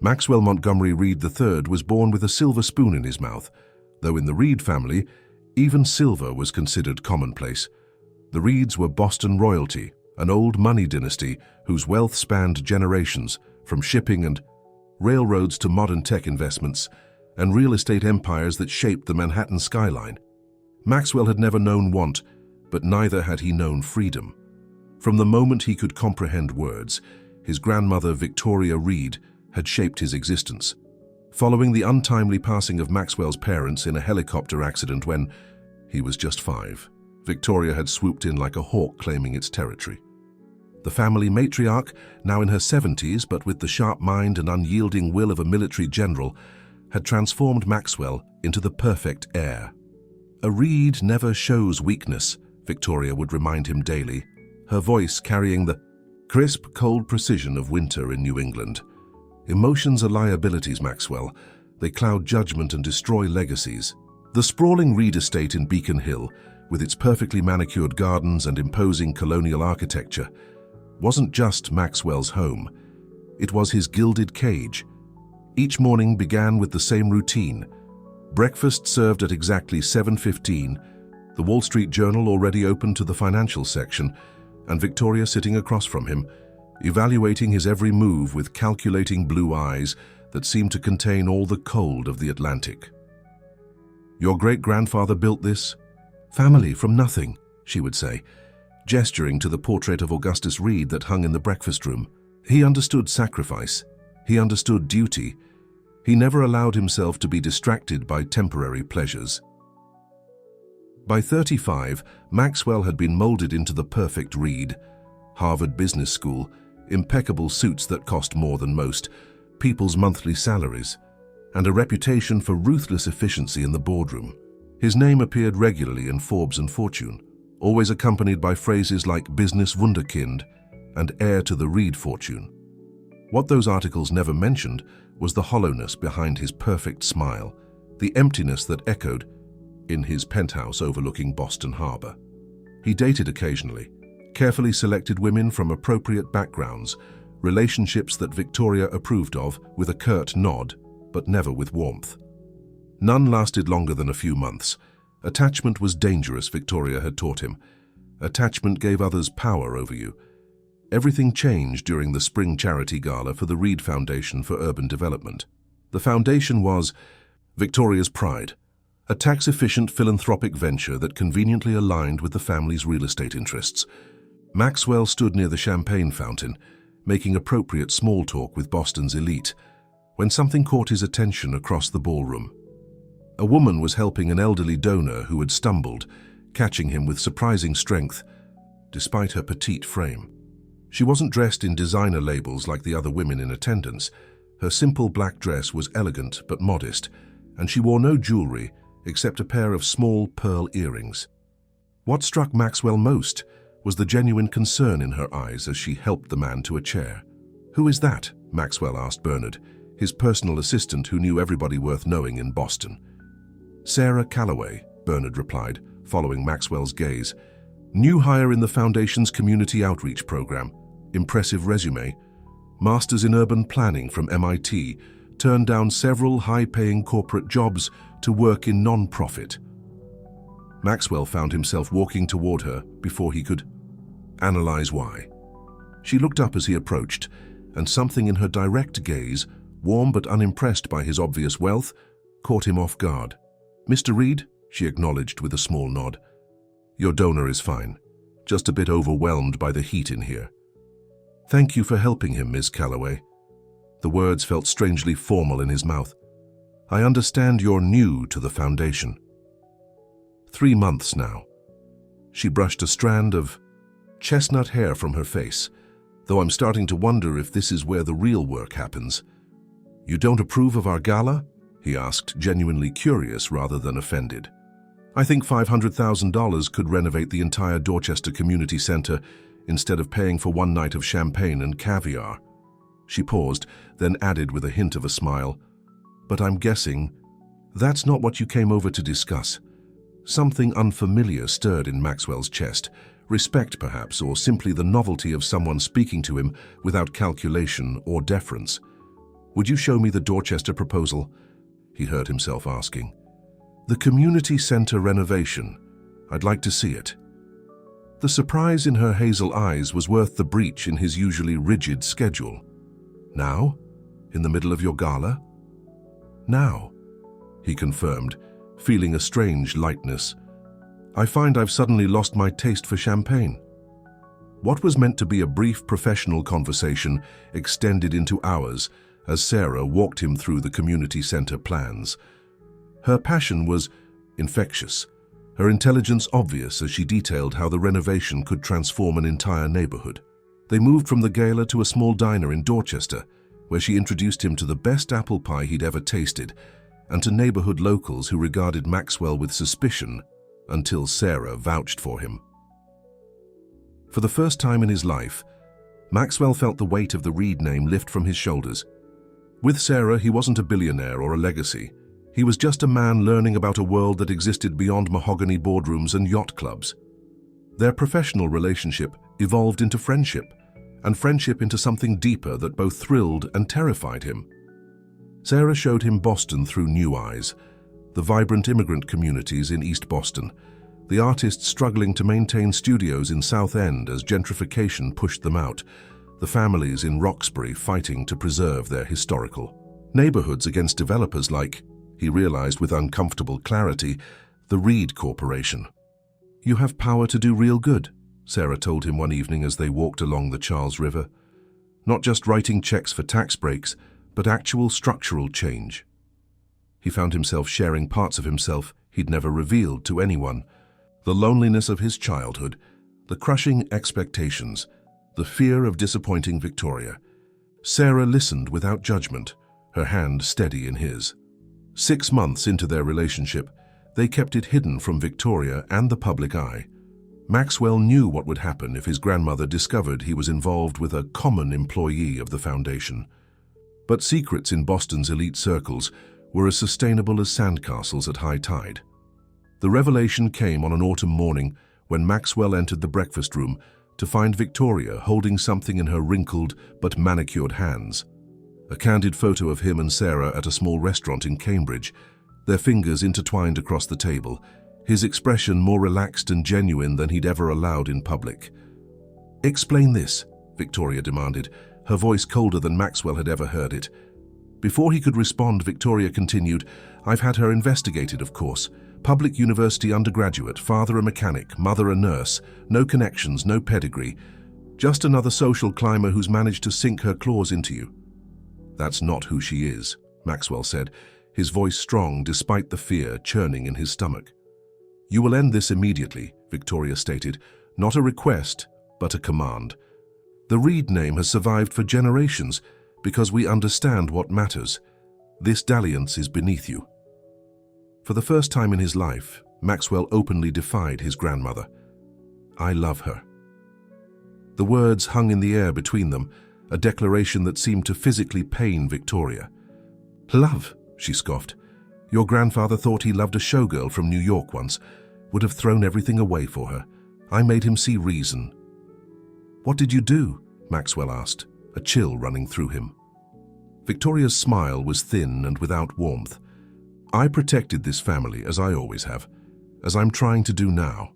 Maxwell Montgomery Reed III was born with a silver spoon in his mouth, though in the Reed family, even silver was considered commonplace. The Reeds were Boston royalty, an old money dynasty whose wealth spanned generations, from shipping and railroads to modern tech investments and real estate empires that shaped the Manhattan skyline. Maxwell had never known want, but neither had he known freedom. From the moment he could comprehend words, his grandmother Victoria Reed had shaped his existence. Following the untimely passing of Maxwell's parents in a helicopter accident when he was just 5, Victoria had swooped in like a hawk claiming its territory. The family matriarch, now in her 70s but with the sharp mind and unyielding will of a military general, had transformed Maxwell into the perfect heir. "A Reed never shows weakness," Victoria would remind him daily, her voice carrying the crisp, cold precision of winter in New England. "Emotions are liabilities, Maxwell. They cloud judgment and destroy legacies." The sprawling Reed estate in Beacon Hill, with its perfectly manicured gardens and imposing colonial architecture, wasn't just Maxwell's home. It was his gilded cage. Each morning began with the same routine. Breakfast served at exactly 7:15, the Wall Street Journal already open to the financial section, and Victoria sitting across from him, evaluating his every move with calculating blue eyes that seemed to contain all the cold of the Atlantic. "Your great-grandfather built this? Family from nothing," she would say, gesturing to the portrait of Augustus Reed that hung in the breakfast room. He understood sacrifice. He understood duty. He never allowed himself to be distracted by temporary pleasures. By 35, Maxwell had been molded into the perfect Reed. Harvard Business School, impeccable suits that cost more than most, people's monthly salaries, and a reputation for ruthless efficiency in the boardroom. His name appeared regularly in Forbes and Fortune, always accompanied by phrases like business wunderkind and heir to the Reed fortune. What those articles never mentioned was the hollowness behind his perfect smile, the emptiness that echoed in his penthouse overlooking Boston Harbor. He dated occasionally, carefully selected women from appropriate backgrounds, relationships that Victoria approved of with a curt nod, but never with warmth. None lasted longer than a few months. Attachment was dangerous, Victoria had taught him. Attachment gave others power over you. Everything changed during the spring charity gala for the Reed Foundation for Urban Development. The foundation was Victoria's pride, a tax-efficient philanthropic venture that conveniently aligned with the family's real estate interests. Maxwell stood near the champagne fountain, making appropriate small talk with Boston's elite, when something caught his attention across the ballroom. A woman was helping an elderly donor who had stumbled, catching him with surprising strength, despite her petite frame. She wasn't dressed in designer labels like the other women in attendance. Her simple black dress was elegant but modest, and she wore no jewelry except a pair of small pearl earrings. What struck Maxwell most was the genuine concern in her eyes as she helped the man to a chair. "Who is that?" Maxwell asked Bernard, his personal assistant who knew everybody worth knowing in Boston. "Sarah Calloway," Bernard replied, following Maxwell's gaze. "New hire in the Foundation's community outreach program. Impressive resume. Masters in urban planning from MIT. Turned down several high-paying corporate jobs to work in non-profit." Maxwell found himself walking toward her before he could analyze why. She looked up as he approached, and something in her direct gaze, warm but unimpressed by his obvious wealth, caught him off guard. "Mr. Reed," she acknowledged with a small nod. "Your donor is fine, just a bit overwhelmed by the heat in here." "Thank you for helping him, Ms. Calloway." The words felt strangely formal in his mouth. "I understand you're new to the Foundation." 3 months now. She brushed a strand of chestnut hair from her face, though I'm starting to wonder if this is where the real work happens. "You don't approve of our gala?" he asked, genuinely curious rather than offended. "I think $500,000 could renovate the entire Dorchester Community Center instead of paying for one night of champagne and caviar." She paused, then added with a hint of a smile, "But I'm guessing that's not what you came over to discuss." Something unfamiliar stirred in Maxwell's chest, respect perhaps, or simply the novelty of someone speaking to him without calculation or deference. Would you show me the Dorchester proposal? He heard himself asking. The community center renovation. I'd like to see it. The surprise in her hazel eyes was worth the breach in his usually rigid schedule. Now? In the middle of your gala? Now, he confirmed, feeling a strange lightness. I find I've suddenly lost my taste for champagne. What was meant to be a brief professional conversation extended into hours as Sarah walked him through the community center plans. Her passion was infectious, her intelligence obvious as she detailed how the renovation could transform an entire neighborhood. They moved from the gala to a small diner in Dorchester, where she introduced him to the best apple pie he'd ever tasted and to neighborhood locals who regarded Maxwell with suspicion until Sarah vouched for him. For the first time in his life, Maxwell felt the weight of the Reed name lift from his shoulders. With Sarah, he wasn't a billionaire or a legacy. He was just a man learning about a world that existed beyond mahogany boardrooms and yacht clubs. Their professional relationship evolved into friendship, and friendship into something deeper that both thrilled and terrified him. Sarah showed him Boston through new eyes, the vibrant immigrant communities in East Boston, the artists struggling to maintain studios in South End as gentrification pushed them out, the families in Roxbury fighting to preserve their historical neighborhoods against developers like, he realized with uncomfortable clarity, the Reed Corporation. You have power to do real good, Sarah told him one evening as they walked along the Charles River. Not just writing checks for tax breaks, but actual structural change. He found himself sharing parts of himself he'd never revealed to anyone. The loneliness of his childhood, the crushing expectations, the fear of disappointing Victoria. Sarah listened without judgment, her hand steady in his. 6 months into their relationship, they kept it hidden from Victoria and the public eye. Maxwell knew what would happen if his grandmother discovered he was involved with a common employee of the foundation. But secrets in Boston's elite circles were as sustainable as sandcastles at high tide. The revelation came on an autumn morning when Maxwell entered the breakfast room to find Victoria holding something in her wrinkled but manicured hands. A candid photo of him and Sarah at a small restaurant in Cambridge, their fingers intertwined across the table, his expression more relaxed and genuine than he'd ever allowed in public. Explain this, Victoria demanded, her voice colder than Maxwell had ever heard it. Before he could respond, Victoria continued, I've had her investigated, of course. Public university undergraduate, father a mechanic, mother a nurse, no connections, no pedigree. Just another social climber who's managed to sink her claws into you. That's not who she is, Maxwell said, his voice strong despite the fear churning in his stomach. You will end this immediately, Victoria stated, not a request, but a command. The Reed name has survived for generations because we understand what matters. This dalliance is beneath you. For the first time in his life, Maxwell openly defied his grandmother. I love her. The words hung in the air between them, a declaration that seemed to physically pain Victoria. Love, she scoffed. Your grandfather thought he loved a showgirl from New York once, would have thrown everything away for her. I made him see reason. What did you do? Maxwell asked, a chill running through him. Victoria's smile was thin and without warmth. I protected this family, as I always have, as I'm trying to do now.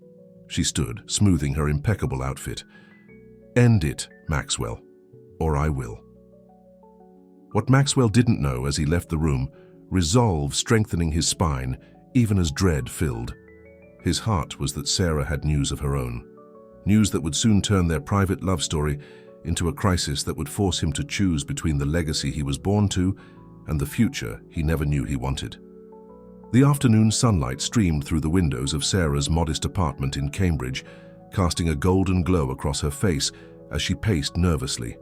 She stood, smoothing her impeccable outfit. End it, Maxwell, or I will. What Maxwell didn't know as he left the room, resolve strengthening his spine, even as dread filled. His heart was that Sarah had news of her own. News that would soon turn their private love story into a crisis that would force him to choose between the legacy he was born to and the future he never knew he wanted. The afternoon sunlight streamed through the windows of Sarah's modest apartment in Cambridge, casting a golden glow across her face as she paced nervously.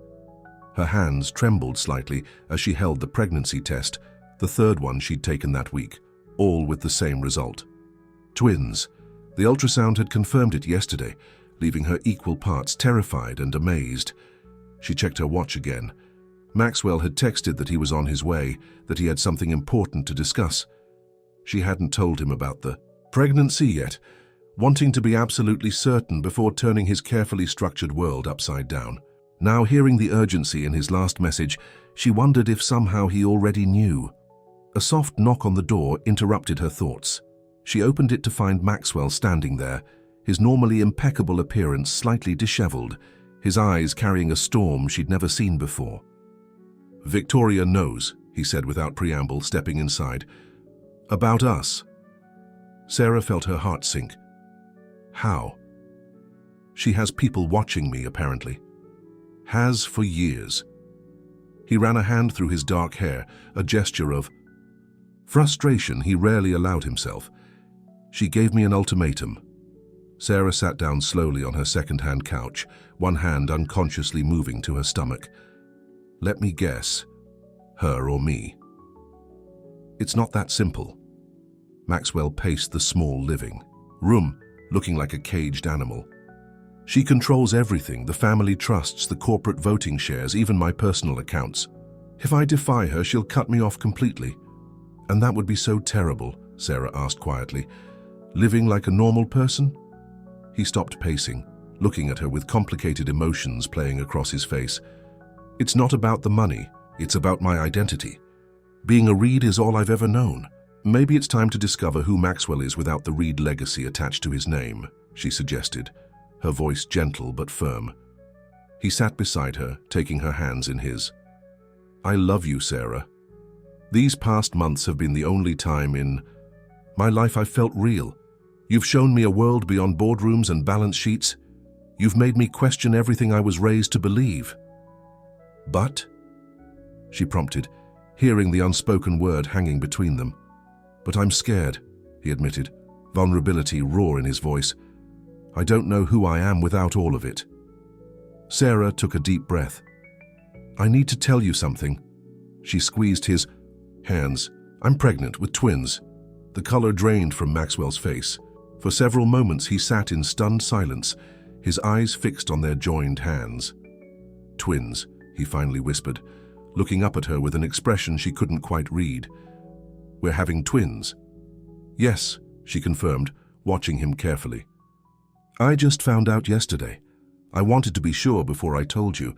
Her hands trembled slightly as she held the pregnancy test, the third one she'd taken that week, all with the same result. Twins. The ultrasound had confirmed it yesterday, leaving her equal parts terrified and amazed. She checked her watch again. Maxwell had texted that he was on his way, that he had something important to discuss. She hadn't told him about the pregnancy yet, wanting to be absolutely certain before turning his carefully structured world upside down. Now, hearing the urgency in his last message, she wondered if somehow he already knew. A soft knock on the door interrupted her thoughts. She opened it to find Maxwell standing there, his normally impeccable appearance slightly disheveled, his eyes carrying a storm she'd never seen before. "Victoria knows," he said without preamble, stepping inside. "About us." Sarah felt her heart sink. "How?" "She has people watching me, apparently. Has for years." He ran a hand through his dark hair, a gesture of frustration he rarely allowed himself. "She gave me an ultimatum." Sarah sat down slowly on her second-hand couch, one hand unconsciously moving to her stomach. "Let me guess. Her or me?" "It's not that simple." Maxwell paced the small living room, looking like a caged animal. "She controls everything, the family trusts, the corporate voting shares, even my personal accounts. If I defy her, she'll cut me off completely." "And that would be so terrible," Sarah asked quietly. "Living like a normal person?" He stopped pacing, looking at her with complicated emotions playing across his face. "It's not about the money, it's about my identity. Being a Reed is all I've ever known. Maybe it's time to discover who Maxwell is without the Reed legacy attached to his name," she suggested, her voice gentle but firm. He sat beside her, taking her hands in his. "I love you, Sarah. These past months have been the only time in my life I've felt real. You've shown me a world beyond boardrooms and balance sheets. You've made me question everything I was raised to believe." "But?" she prompted, hearing the unspoken word hanging between them. "But I'm scared," he admitted, vulnerability raw in his voice. "I don't know who I am without all of it." Sarah took a deep breath. "I need to tell you something." She squeezed his hands. "I'm pregnant with twins." The color drained from Maxwell's face. For several moments he sat in stunned silence, his eyes fixed on their joined hands. "Twins," he finally whispered, looking up at her with an expression she couldn't quite read. "We're having twins." "Yes," she confirmed, watching him carefully. "I just found out yesterday. I wanted to be sure before I told you."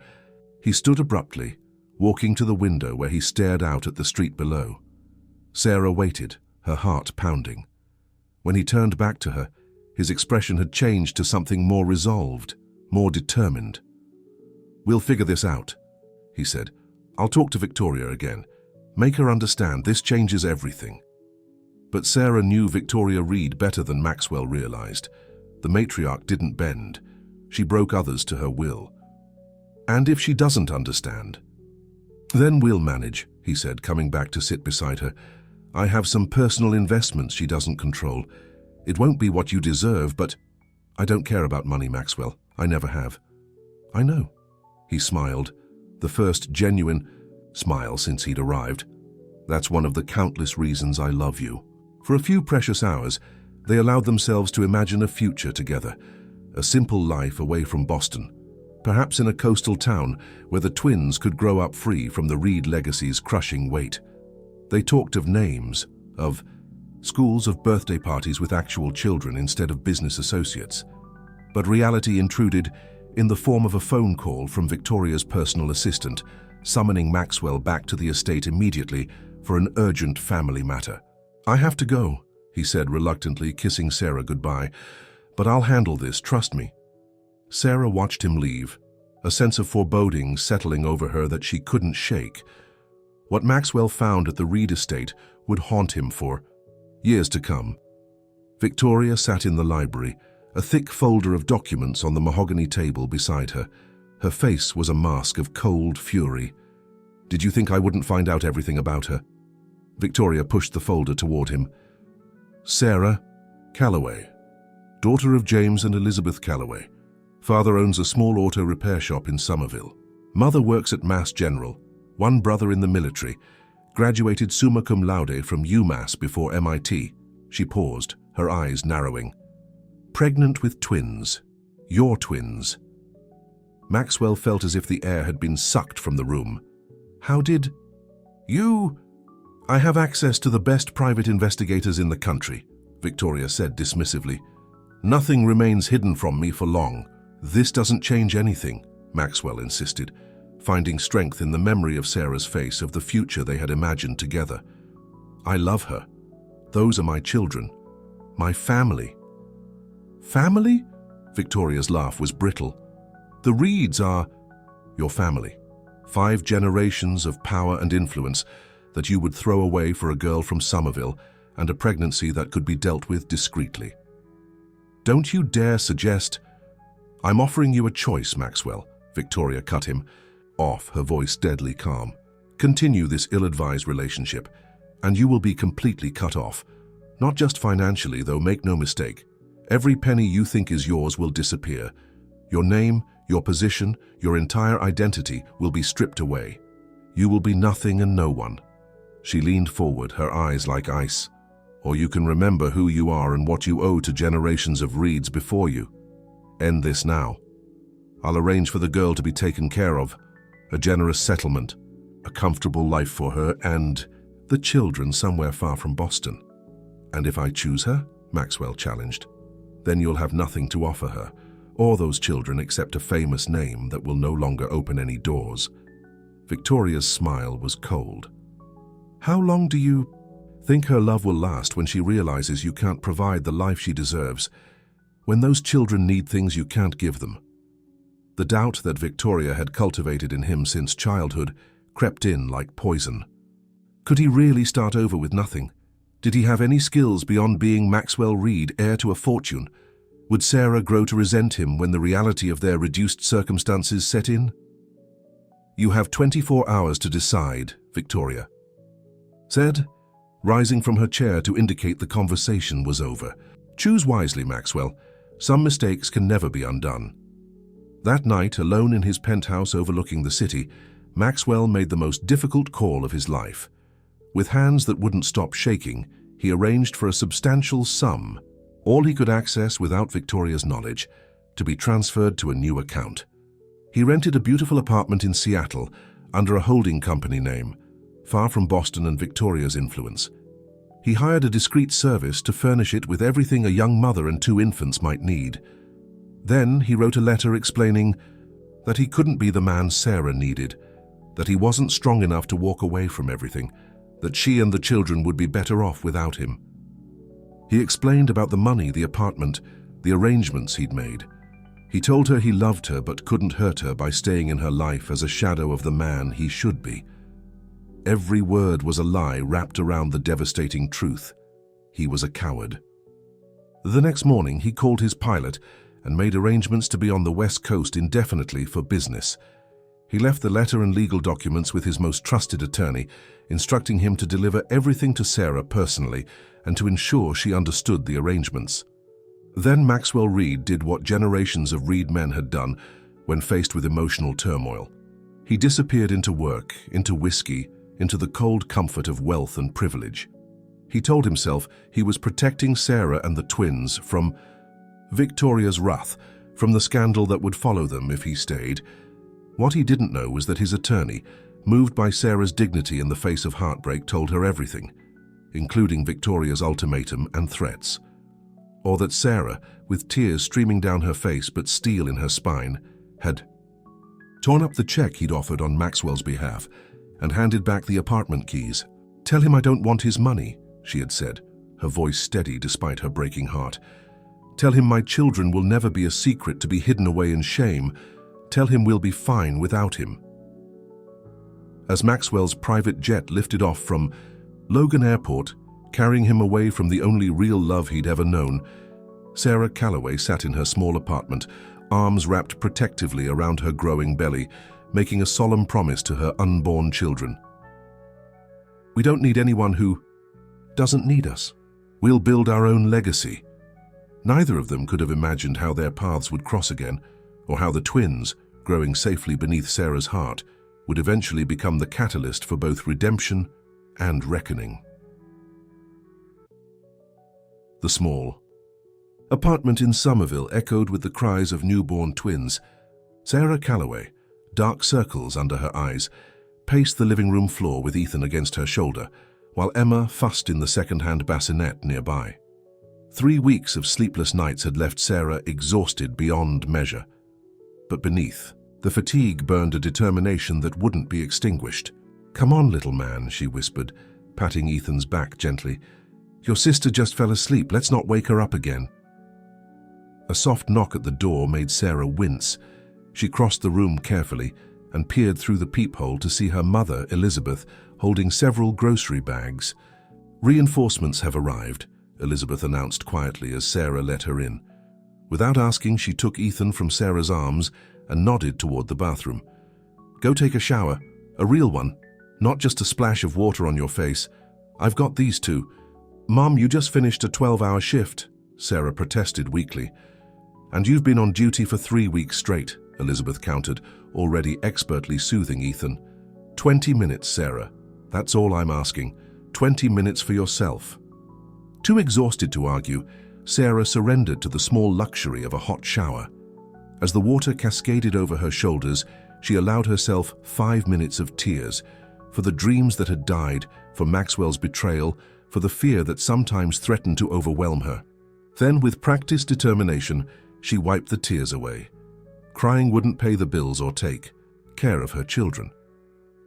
He stood abruptly, walking to the window where he stared out at the street below. Sarah waited, her heart pounding. When he turned back to her, his expression had changed to something more resolved, more determined. "We'll figure this out," he said. "I'll talk to Victoria again. Make her understand this changes everything." But Sarah knew Victoria Reed better than Maxwell realized. The matriarch didn't bend. She broke others to her will. "And if she doesn't understand?" "Then we'll manage," he said, coming back to sit beside her. "I have some personal investments she doesn't control. It won't be what you deserve, but I don't care about money, Maxwell. I never have." "I know." He smiled, the first genuine smile since he'd arrived. "That's one of the countless reasons I love you." For a few precious hours, they allowed themselves to imagine a future together, a simple life away from Boston, perhaps in a coastal town where the twins could grow up free from the Reed legacy's crushing weight. They talked of names, of schools, of birthday parties with actual children instead of business associates. But reality intruded in the form of a phone call from Victoria's personal assistant, summoning Maxwell back to the estate immediately for an urgent family matter. "I have to go," he said reluctantly, kissing Sarah goodbye. "But I'll handle this, trust me." Sarah watched him leave, a sense of foreboding settling over her that she couldn't shake. What Maxwell found at the Reed estate would haunt him for years to come. Victoria sat in the library, a thick folder of documents on the mahogany table beside her. Her face was a mask of cold fury. "Did you think I wouldn't find out everything about her?" Victoria pushed the folder toward him. "Sarah Calloway, daughter of James and Elizabeth Calloway. Father owns a small auto repair shop in Somerville. Mother works at Mass General. One brother in the military. Graduated summa cum laude from UMass before MIT." She paused, her eyes narrowing. "Pregnant with twins. Your twins." Maxwell felt as if the air had been sucked from the room. "How did you?" "I have access to the best private investigators in the country," Victoria said dismissively. "Nothing remains hidden from me for long." "This doesn't change anything," Maxwell insisted, finding strength in the memory of Sarah's face of the future they had imagined together. I love her. Those are my children. My family. Family? Victoria's laugh was brittle. The Reeds are your family. 5 generations of power and influence that you would throw away for a girl from Somerville and a pregnancy that could be dealt with discreetly. Don't you dare suggest— I'm offering you a choice, Maxwell, Victoria cut him off, her voice deadly calm. Continue this ill-advised relationship, and you will be completely cut off. Not just financially, though, make no mistake. Every penny you think is yours will disappear. Your name, your position, your entire identity will be stripped away. You will be nothing and no one. She leaned forward, her eyes like ice. Or you can remember who you are and what you owe to generations of Reeds before you. End this now. I'll arrange for the girl to be taken care of, a generous settlement, a comfortable life for her and the children somewhere far from Boston. And if I choose her, Maxwell challenged, then you'll have nothing to offer her, or those children except a famous name that will no longer open any doors. Victoria's smile was cold. How long do you think her love will last when she realizes you can't provide the life she deserves, when those children need things you can't give them? The doubt that Victoria had cultivated in him since childhood crept in like poison. Could he really start over with nothing? Did he have any skills beyond being Maxwell Reed, heir to a fortune? Would Sarah grow to resent him when the reality of their reduced circumstances set in? You have 24 hours to decide, Victoria said, rising from her chair to indicate the conversation was over. Choose wisely, Maxwell. Some mistakes can never be undone. That night, alone in his penthouse overlooking the city, Maxwell made the most difficult call of his life. With hands that wouldn't stop shaking, he arranged for a substantial sum, all he could access without Victoria's knowledge, to be transferred to a new account. He rented a beautiful apartment in Seattle under a holding company name, far from Boston and Victoria's influence. He hired a discreet service to furnish it with everything a young mother and 2 infants might need. Then he wrote a letter explaining that he couldn't be the man Sarah needed, that he wasn't strong enough to walk away from everything, that she and the children would be better off without him. He explained about the money, the apartment, the arrangements he'd made. He told her he loved her but couldn't hurt her by staying in her life as a shadow of the man he should be. Every word was a lie wrapped around the devastating truth. He was a coward. The next morning, he called his pilot and made arrangements to be on the West Coast indefinitely for business. He left the letter and legal documents with his most trusted attorney, instructing him to deliver everything to Sarah personally and to ensure she understood the arrangements. Then Maxwell Reed did what generations of Reed men had done when faced with emotional turmoil. He disappeared into work, into whiskey, into the cold comfort of wealth and privilege. He told himself he was protecting Sarah and the twins from Victoria's wrath, from the scandal that would follow them if he stayed. What he didn't know was that his attorney, moved by Sarah's dignity in the face of heartbreak, told her everything, including Victoria's ultimatum and threats. Or that Sarah, with tears streaming down her face but steel in her spine, had torn up the check he'd offered on Maxwell's behalf and handed back the apartment keys. "Tell him I don't want his money," she had said, her voice steady despite her breaking heart. "Tell him my children will never be a secret to be hidden away in shame. Tell him we'll be fine without him." As Maxwell's private jet lifted off from Logan Airport, carrying him away from the only real love he'd ever known, Sarah Calloway sat in her small apartment, arms wrapped protectively around her growing belly, making a solemn promise to her unborn children. "We don't need anyone who doesn't need us. We'll build our own legacy." Neither of them could have imagined how their paths would cross again, or how the twins, growing safely beneath Sarah's heart, would eventually become the catalyst for both redemption and reckoning. The small apartment in Somerville echoed with the cries of newborn twins. Sarah Calloway, dark circles under her eyes, paced the living room floor with Ethan against her shoulder, while Emma fussed in the second-hand bassinet nearby. 3 weeks of sleepless nights had left Sarah exhausted beyond measure. But beneath The fatigue burned a determination that wouldn't be extinguished. "Come on, little man," she whispered, patting Ethan's back gently. "Your sister just fell asleep. Let's not wake her up again." A soft knock at the door made Sarah wince. She crossed the room carefully and peered through the peephole to see her mother, Elizabeth, holding several grocery bags. "Reinforcements have arrived," Elizabeth announced quietly as Sarah let her in. Without asking, she took Ethan from Sarah's arms and nodded toward the bathroom. "Go take a shower, a real one, not just a splash of water on your face. I've got these two." "Mom, you just finished a 12-hour shift," Sarah protested weakly. "And you've been on duty for 3 weeks straight," Elizabeth countered, already expertly soothing Ethan. 20 minutes, Sarah. That's all I'm asking. 20 minutes for yourself." Too exhausted to argue, Sarah surrendered to the small luxury of a hot shower. As the water cascaded over her shoulders, she allowed herself 5 minutes of tears, for the dreams that had died, for Maxwell's betrayal, for the fear that sometimes threatened to overwhelm her. Then, with practiced determination, she wiped the tears away. Crying wouldn't pay the bills or take care of her children.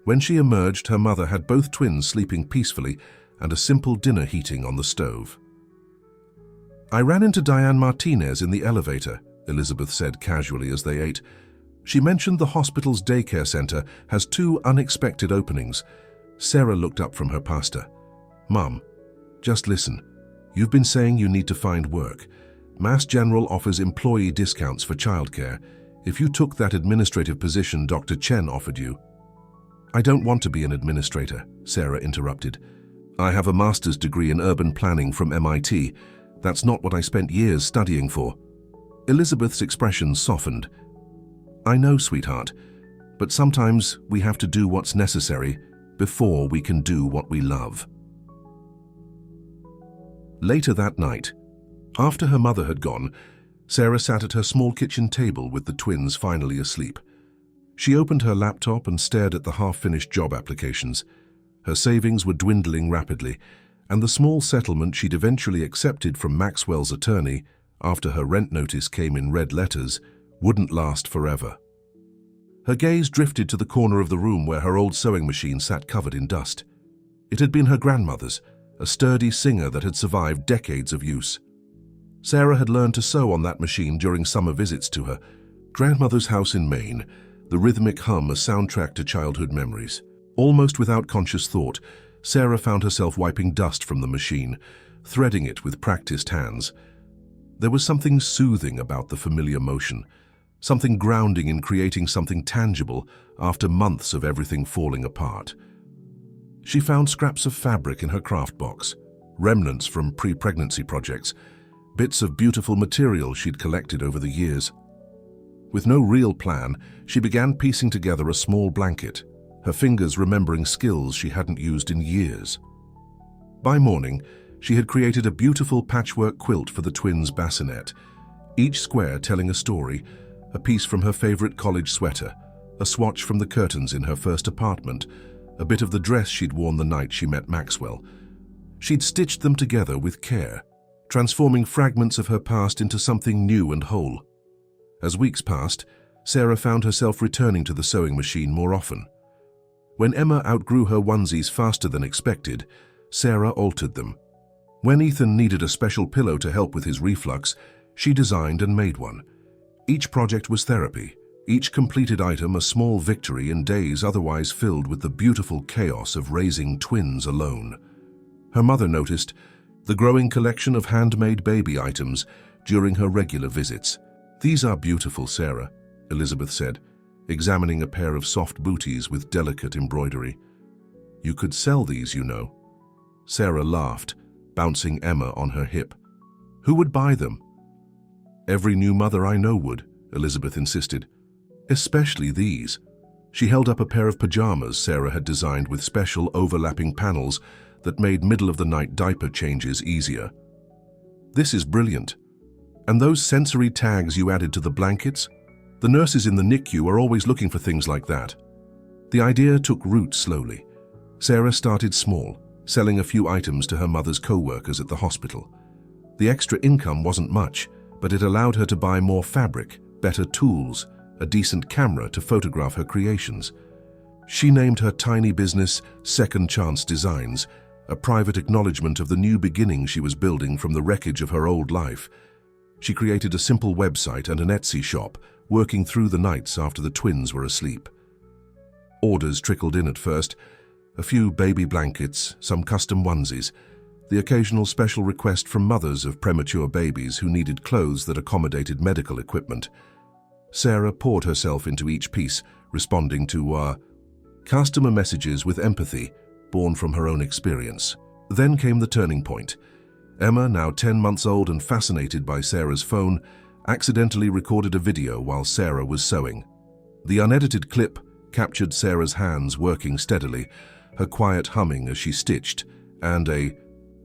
When she emerged, her mother had both twins sleeping peacefully and a simple dinner heating on the stove. "I ran into Diane Martinez in the elevator," Elizabeth said casually as they ate. "She mentioned the hospital's daycare center has 2 unexpected openings." Sarah looked up from her pasta. "Mum, just listen. You've been saying you need to find work. Mass General offers employee discounts for childcare. If you took that administrative position Dr. Chen offered you—" "I don't want to be an administrator," Sarah interrupted. "I have a master's degree in urban planning from MIT. That's not what I spent years studying for." Elizabeth's expression softened. "I know, sweetheart, but sometimes we have to do what's necessary before we can do what we love." Later that night, after her mother had gone, Sarah sat at her small kitchen table with the twins finally asleep. She opened her laptop and stared at the half-finished job applications. Her savings were dwindling rapidly, and the small settlement she'd eventually accepted from Maxwell's attorney, after her rent notice came in red letters, wouldn't last forever. Her gaze drifted to the corner of the room where her old sewing machine sat covered in dust. It had been her grandmother's, a sturdy singer that had survived decades of use. Sarah had learned to sew on that machine during summer visits to her grandmother's house in Maine, the rhythmic hum a soundtrack to childhood memories. Almost without conscious thought, Sarah found herself wiping dust from the machine, threading it with practiced hands. There was something soothing about the familiar motion, something grounding in creating something tangible after months of everything falling apart. She found scraps of fabric in her craft box, remnants from pre-pregnancy projects, bits of beautiful material she'd collected over the years. With no real plan, she began piecing together a small blanket, her fingers remembering skills she hadn't used in years. By morning, she had created a beautiful patchwork quilt for the twins' bassinet, each square telling a story, a piece from her favorite college sweater, a swatch from the curtains in her first apartment, a bit of the dress she'd worn the night she met Maxwell. She'd stitched them together with care, transforming fragments of her past into something new and whole. As weeks passed, Sarah found herself returning to the sewing machine more often. When Emma outgrew her onesies faster than expected, Sarah altered them. When Ethan needed a special pillow to help with his reflux, she designed and made one. Each project was therapy, each completed item a small victory in days otherwise filled with the beautiful chaos of raising twins alone. Her mother noticed the growing collection of handmade baby items during her regular visits. "These are beautiful, Sarah," Elizabeth said, examining a pair of soft booties with delicate embroidery. "You could sell these, you know." Sarah laughed, bouncing Emma on her hip. "Who would buy them?" "Every new mother I know would," Elizabeth insisted. "Especially these." She held up a pair of pajamas Sarah had designed with special overlapping panels that made middle-of-the-night diaper changes easier. "This is brilliant. And those sensory tags you added to the blankets? The nurses in the NICU are always looking for things like that." The idea took root slowly. Sarah started small, selling a few items to her mother's co-workers at the hospital. The extra income wasn't much, but it allowed her to buy more fabric, better tools, a decent camera to photograph her creations. She named her tiny business Second Chance Designs, a private acknowledgement of the new beginning she was building from the wreckage of her old life. She created a simple website and an Etsy shop, working through the nights after the twins were asleep. Orders trickled in at first, a few baby blankets, some custom onesies, the occasional special request from mothers of premature babies who needed clothes that accommodated medical equipment. Sarah poured herself into each piece, responding to customer messages with empathy, born from her own experience. Then came the turning point. Emma, now 10 months old and fascinated by Sarah's phone, accidentally recorded a video while Sarah was sewing. The unedited clip captured Sarah's hands working steadily, her quiet humming as she stitched, and a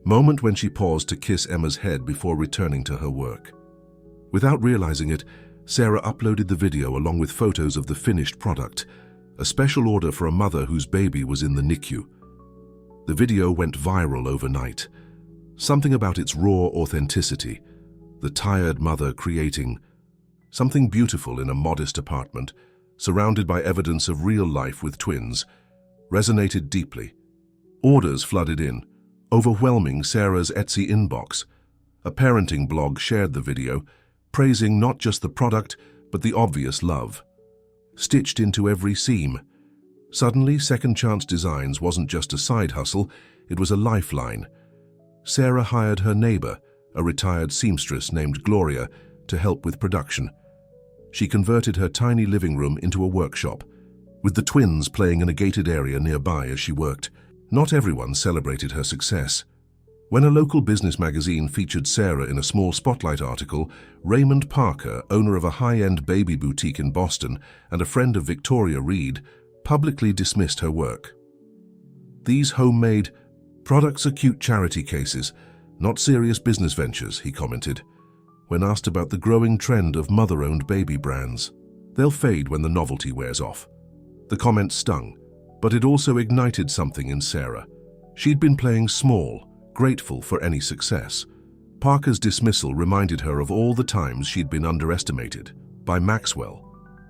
moment when she paused to kiss Emma's head before returning to her work. Without realizing it, Sarah uploaded the video along with photos of the finished product, a special order for a mother whose baby was in the NICU. The video went viral overnight. Something about its raw authenticity, the tired mother creating something beautiful in a modest apartment, surrounded by evidence of real life with twins, resonated deeply. Orders flooded in, overwhelming Sarah's Etsy inbox. A parenting blog shared the video, praising not just the product, but the obvious love. Stitched into every seam. Suddenly, Second Chance Designs wasn't just a side hustle, it was a lifeline. Sarah hired her neighbor, a retired seamstress named Gloria, to help with production. She converted her tiny living room into a workshop, with the twins playing in a gated area nearby as she worked. Not everyone celebrated her success. When a local business magazine featured Sarah in a small spotlight article, Raymond Parker, owner of a high-end baby boutique in Boston and a friend of Victoria Reed, publicly dismissed her work. "These homemade products are cute charity cases, not serious business ventures," he commented, when asked about the growing trend of mother-owned baby brands. "They'll fade when the novelty wears off." The comment stung, but it also ignited something in Sarah. She'd been playing small, grateful for any success. Parker's dismissal reminded her of all the times she'd been underestimated, by Maxwell,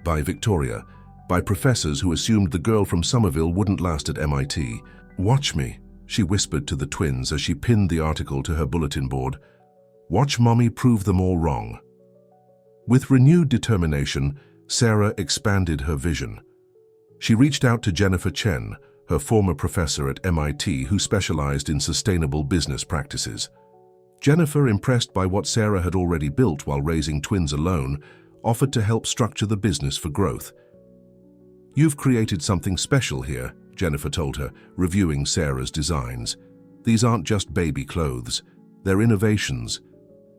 by Victoria, by professors who assumed the girl from Somerville wouldn't last at MIT. "Watch me," she whispered to the twins as she pinned the article to her bulletin board. "Watch Mommy prove them all wrong." With renewed determination, Sarah expanded her vision. She reached out to Jennifer Chen, her former professor at MIT who specialized in sustainable business practices. Jennifer, impressed by what Sarah had already built while raising twins alone, offered to help structure the business for growth. "You've created something special here," Jennifer told her, reviewing Sarah's designs. "These aren't just baby clothes, they're innovations.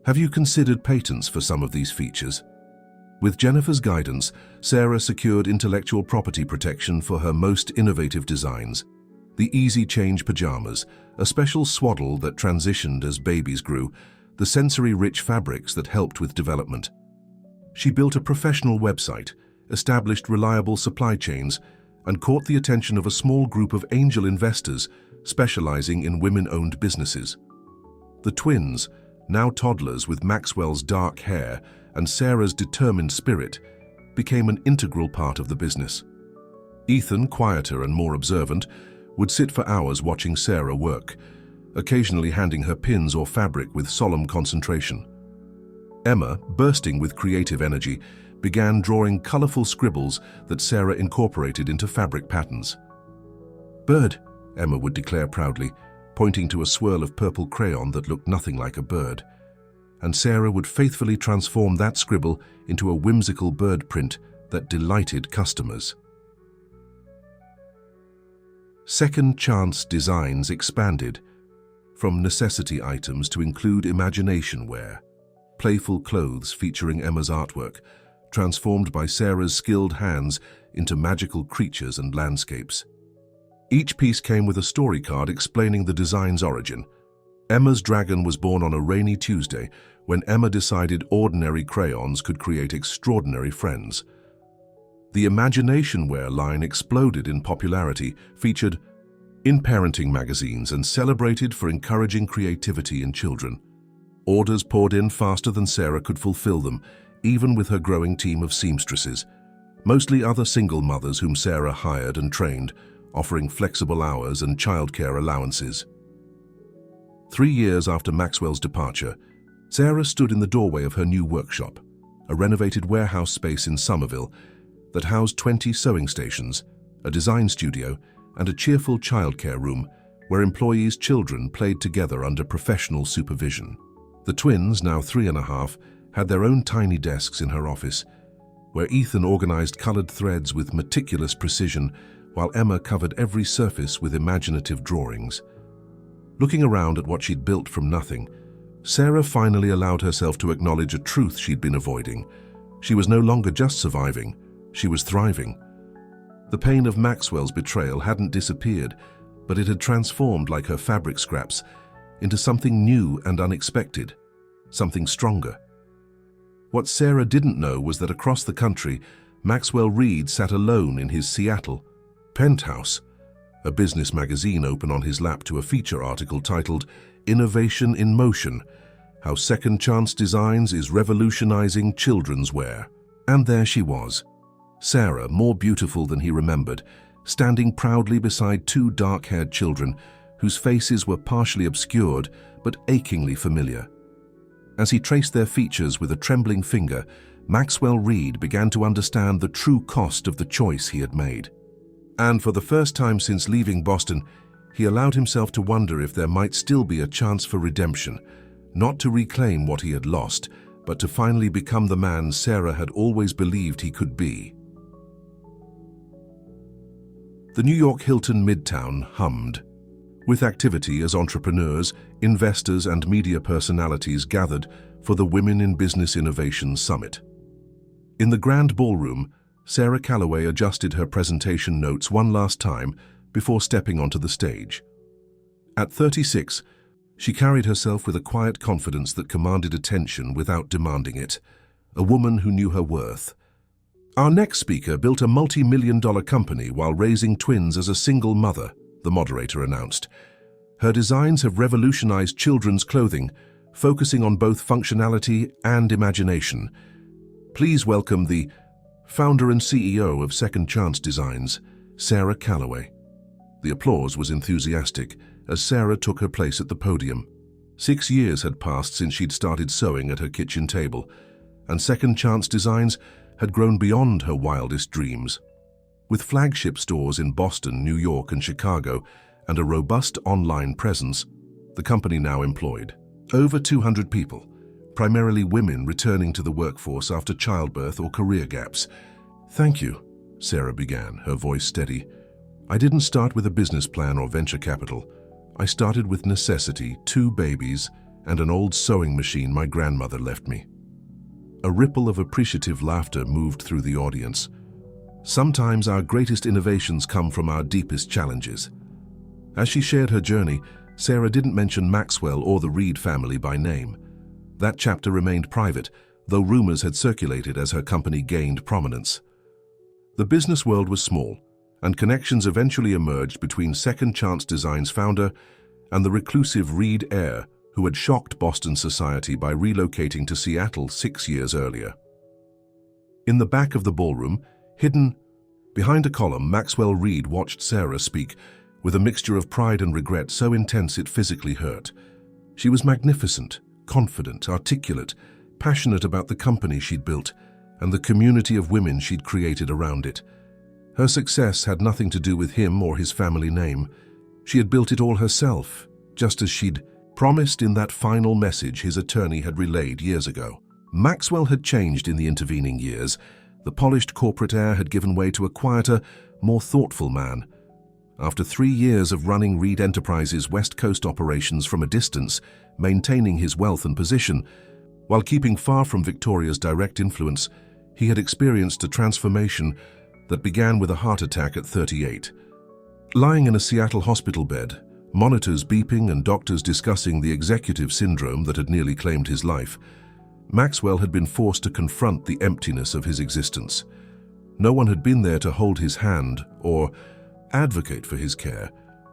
Have you considered patents for some of these features?" With Jennifer's guidance, Sarah secured intellectual property protection for her most innovative designs. The Easy Change pajamas, a special swaddle that transitioned as babies grew, the sensory-rich fabrics that helped with development. She built a professional website, established reliable supply chains, and caught the attention of a small group of angel investors specializing in women-owned businesses. The twins, now toddlers with Maxwell's dark hair and Sarah's determined spirit, became an integral part of the business. Ethan, quieter and more observant, would sit for hours watching Sarah work, occasionally handing her pins or fabric with solemn concentration. Emma, bursting with creative energy, began drawing colorful scribbles that Sarah incorporated into fabric patterns. "Bird," Emma would declare proudly, pointing to a swirl of purple crayon that looked nothing like a bird. And Sarah would faithfully transform that scribble into a whimsical bird print that delighted customers. Second Chance Designs expanded, from necessity items to include imagination wear, playful clothes featuring Emma's artwork, transformed by Sarah's skilled hands into magical creatures and landscapes. Each piece came with a story card explaining the design's origin. Emma's dragon was born on a rainy Tuesday when Emma decided ordinary crayons could create extraordinary friends. The Imagination Wear line exploded in popularity, featured in parenting magazines and celebrated for encouraging creativity in children. Orders poured in faster than Sarah could fulfill them, even with her growing team of seamstresses. mostly other single mothers whom Sarah hired and trained, offering flexible hours and childcare allowances. 3 years after Maxwell's departure, Sarah stood in the doorway of her new workshop, a renovated warehouse space in Somerville that housed 20 sewing stations, a design studio, and a cheerful childcare room where employees' children played together under professional supervision. The twins, now 3½, had their own tiny desks in her office, where Ethan organized colored threads with meticulous precision, while Emma covered every surface with imaginative drawings. Looking around at what she'd built from nothing, Sarah finally allowed herself to acknowledge a truth she'd been avoiding. She was no longer just surviving, she was thriving. The pain of Maxwell's betrayal hadn't disappeared, but it had transformed, like her fabric scraps, into something new and unexpected, something stronger. What Sarah didn't know was that across the country, Maxwell Reed sat alone in his Seattle penthouse, a business magazine open on his lap to a feature article titled "Innovation in Motion: How Second Chance Designs is Revolutionizing Children's Wear." And there she was, Sarah, more beautiful than he remembered, standing proudly beside 2 dark-haired children whose faces were partially obscured but achingly familiar. As he traced their features with a trembling finger, Maxwell Reed began to understand the true cost of the choice he had made. And for the first time since leaving Boston, he allowed himself to wonder if there might still be a chance for redemption, not to reclaim what he had lost, but to finally become the man Sarah had always believed he could be. The New York Hilton Midtown hummed, with activity as entrepreneurs, investors, and media personalities gathered for the Women in Business Innovation Summit. In the grand ballroom, Sarah Calloway adjusted her presentation notes one last time before stepping onto the stage. At 36, she carried herself with a quiet confidence that commanded attention without demanding it, a woman who knew her worth. "Our next speaker built a multi-million-dollar company while raising twins as a single mother," the moderator announced. "Her designs have revolutionized children's clothing, focusing on both functionality and imagination. Please welcome the founder and CEO of Second Chance Designs, Sarah Calloway." The applause was enthusiastic as Sarah took her place at the podium. 6 years had passed since she'd started sewing at her kitchen table, and Second Chance Designs had grown beyond her wildest dreams. With flagship stores in Boston, New York, and Chicago, and a robust online presence, the company now employed over 200 people, primarily women returning to the workforce after childbirth or career gaps. "Thank you," Sarah began, her voice steady. "I didn't start with a business plan or venture capital. I started with necessity, 2 babies, and an old sewing machine my grandmother left me." A ripple of appreciative laughter moved through the audience. Sometimes our greatest innovations come from our deepest challenges. As she shared her journey, Sarah didn't mention Maxwell or the Reed family by name. That chapter remained private, though rumors had circulated as her company gained prominence. The business world was small, and connections eventually emerged between Second Chance Designs founder and the reclusive Reed heir who had shocked Boston society by relocating to Seattle 6 years earlier. In the back of the ballroom, hidden behind a column, Maxwell Reed watched Sarah speak with a mixture of pride and regret so intense it physically hurt. She was magnificent, confident, articulate, passionate about the company she'd built and the community of women she'd created around it. Her success had nothing to do with him or his family name. She had built it all herself, just as she'd promised in that final message his attorney had relayed years ago. Maxwell had changed in the intervening years. The polished corporate heir had given way to a quieter, more thoughtful man. After 3 years of running Reed Enterprises' West Coast operations from a distance, maintaining his wealth and position, while keeping far from Victoria's direct influence, he had experienced a transformation that began with a heart attack at 38. Lying in a Seattle hospital bed, monitors beeping and doctors discussing the executive syndrome that had nearly claimed his life, Maxwell had been forced to confront the emptiness of his existence. No one had been there to hold his hand or advocate for his care,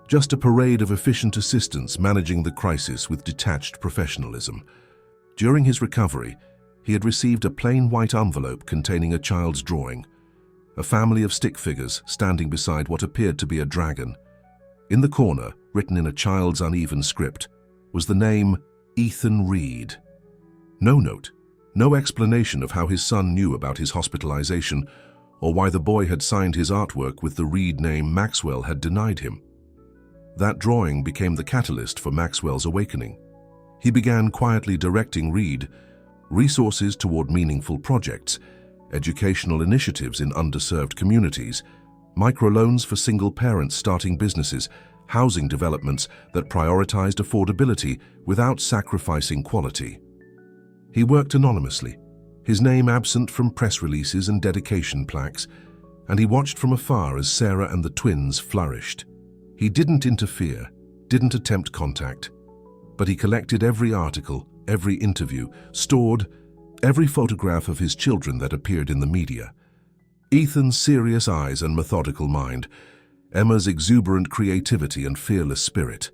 just a parade of efficient assistants managing the crisis with detached professionalism. During his recovery, he had received a plain white envelope containing a child's drawing. a family of stick figures standing beside what appeared to be a dragon. In the corner, written in a child's uneven script, was the name Ethan Reed. No note, no explanation of how his son knew about his hospitalization or why the boy had signed his artwork with the Reed name Maxwell had denied him. That drawing became the catalyst for Maxwell's awakening. He began quietly directing Reed resources toward meaningful projects, educational initiatives in underserved communities, microloans for single parents starting businesses, housing developments that prioritized affordability without sacrificing quality. He worked anonymously, his name absent from press releases and dedication plaques, and he watched from afar as Sarah and the twins flourished. He didn't interfere, didn't attempt contact, but he collected every article, every interview, stored every photograph of his children that appeared in the media. Ethan's serious eyes and methodical mind, Emma's exuberant creativity and fearless spirit.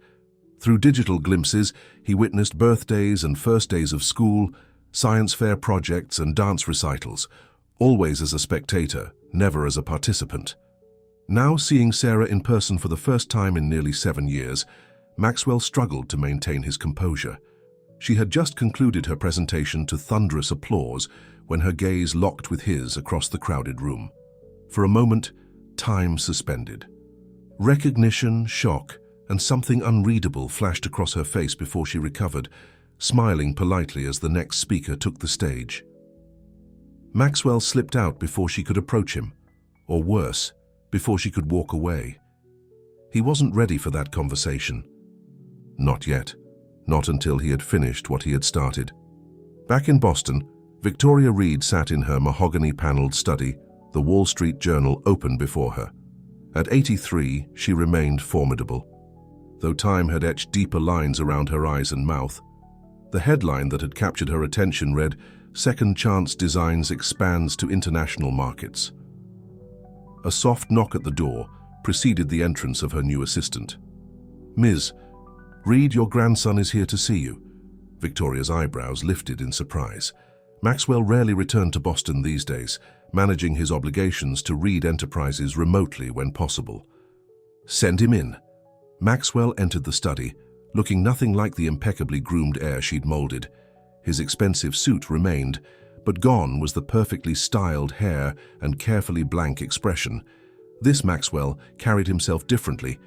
Through digital glimpses, he witnessed birthdays and first days of school, science fair projects and dance recitals, always as a spectator, never as a participant. Now seeing Sarah in person for the first time in nearly 7 years, Maxwell struggled to maintain his composure. She had just concluded her presentation to thunderous applause when her gaze locked with his across the crowded room. For a moment, time suspended. Recognition, shock, and something unreadable flashed across her face before she recovered, smiling politely as the next speaker took the stage. Maxwell slipped out before she could approach him, or worse, before she could walk away. He wasn't ready for that conversation. Not yet. Not until he had finished what he had started. Back in Boston, Victoria Reed sat in her mahogany-paneled study, the Wall Street Journal open before her. At 83, she remained formidable. Though time had etched deeper lines around her eyes and mouth, the headline that had captured her attention read, "Second Chance Designs expands to international markets." A soft knock at the door preceded the entrance of her new assistant. "Ms. Reed, your grandson is here to see you." Victoria's eyebrows lifted in surprise. Maxwell rarely returned to Boston these days, managing his obligations to Reed Enterprises remotely when possible. "Send him in." Maxwell entered the study, looking nothing like the impeccably groomed heir she'd molded. His expensive suit remained, but gone was the perfectly styled hair and carefully blank expression. This Maxwell carried himself differently,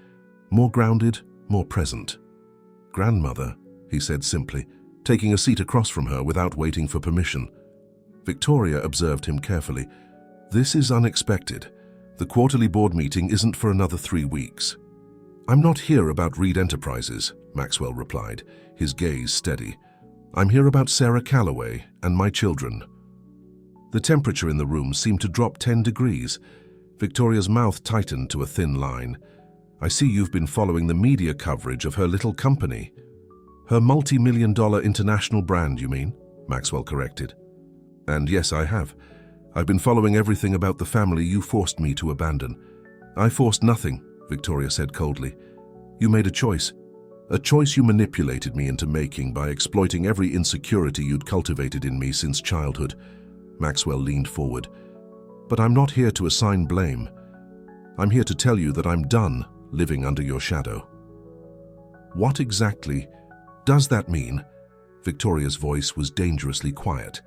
more grounded, more present. "Grandmother," he said simply, taking a seat across from her without waiting for permission. Victoria observed him carefully. "This is unexpected. The quarterly board meeting isn't for another 3 weeks." "I'm not here about Reed Enterprises," Maxwell replied, his gaze steady. "I'm here about Sarah Calloway and my children." The temperature in the room seemed to drop 10 degrees. Victoria's mouth tightened to a thin line. "I see you've been following the media coverage of her little company." "Her multi-million-dollar international brand, you mean?" Maxwell corrected. "And yes, I have. I've been following everything about the family you forced me to abandon." "I forced nothing," Victoria said coldly. "You made a choice. A choice you manipulated me into making by exploiting every insecurity you'd cultivated in me since childhood." Maxwell leaned forward. "But I'm not here to assign blame. I'm here to tell you that I'm done living under your shadow." "What exactly does that mean?" Victoria's voice was dangerously quiet.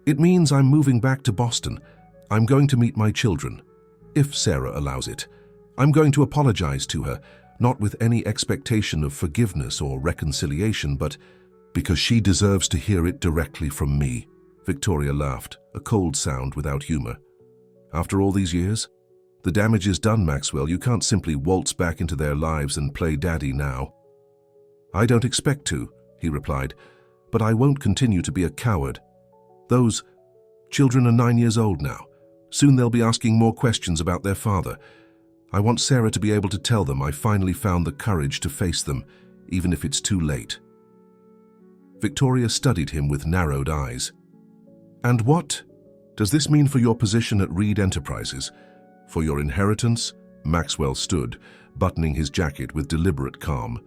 "It means I'm moving back to Boston. I'm going to meet my children, if Sarah allows it. I'm going to apologize to her, not with any expectation of forgiveness or reconciliation, but because she deserves to hear it directly from me." Victoria laughed, a cold sound without humor. "After all these years? The damage is done, Maxwell. You can't simply waltz back into their lives and play daddy now." "I don't expect to," he replied, "but I won't continue to be a coward. Those children are 9 years old now. Soon they'll be asking more questions about their father. I want Sarah to be able to tell them I finally found the courage to face them, even if it's too late." Victoria studied him with narrowed eyes. "And what does this mean for your position at Reed Enterprises? For your inheritance?" Maxwell stood, buttoning his jacket with deliberate calm.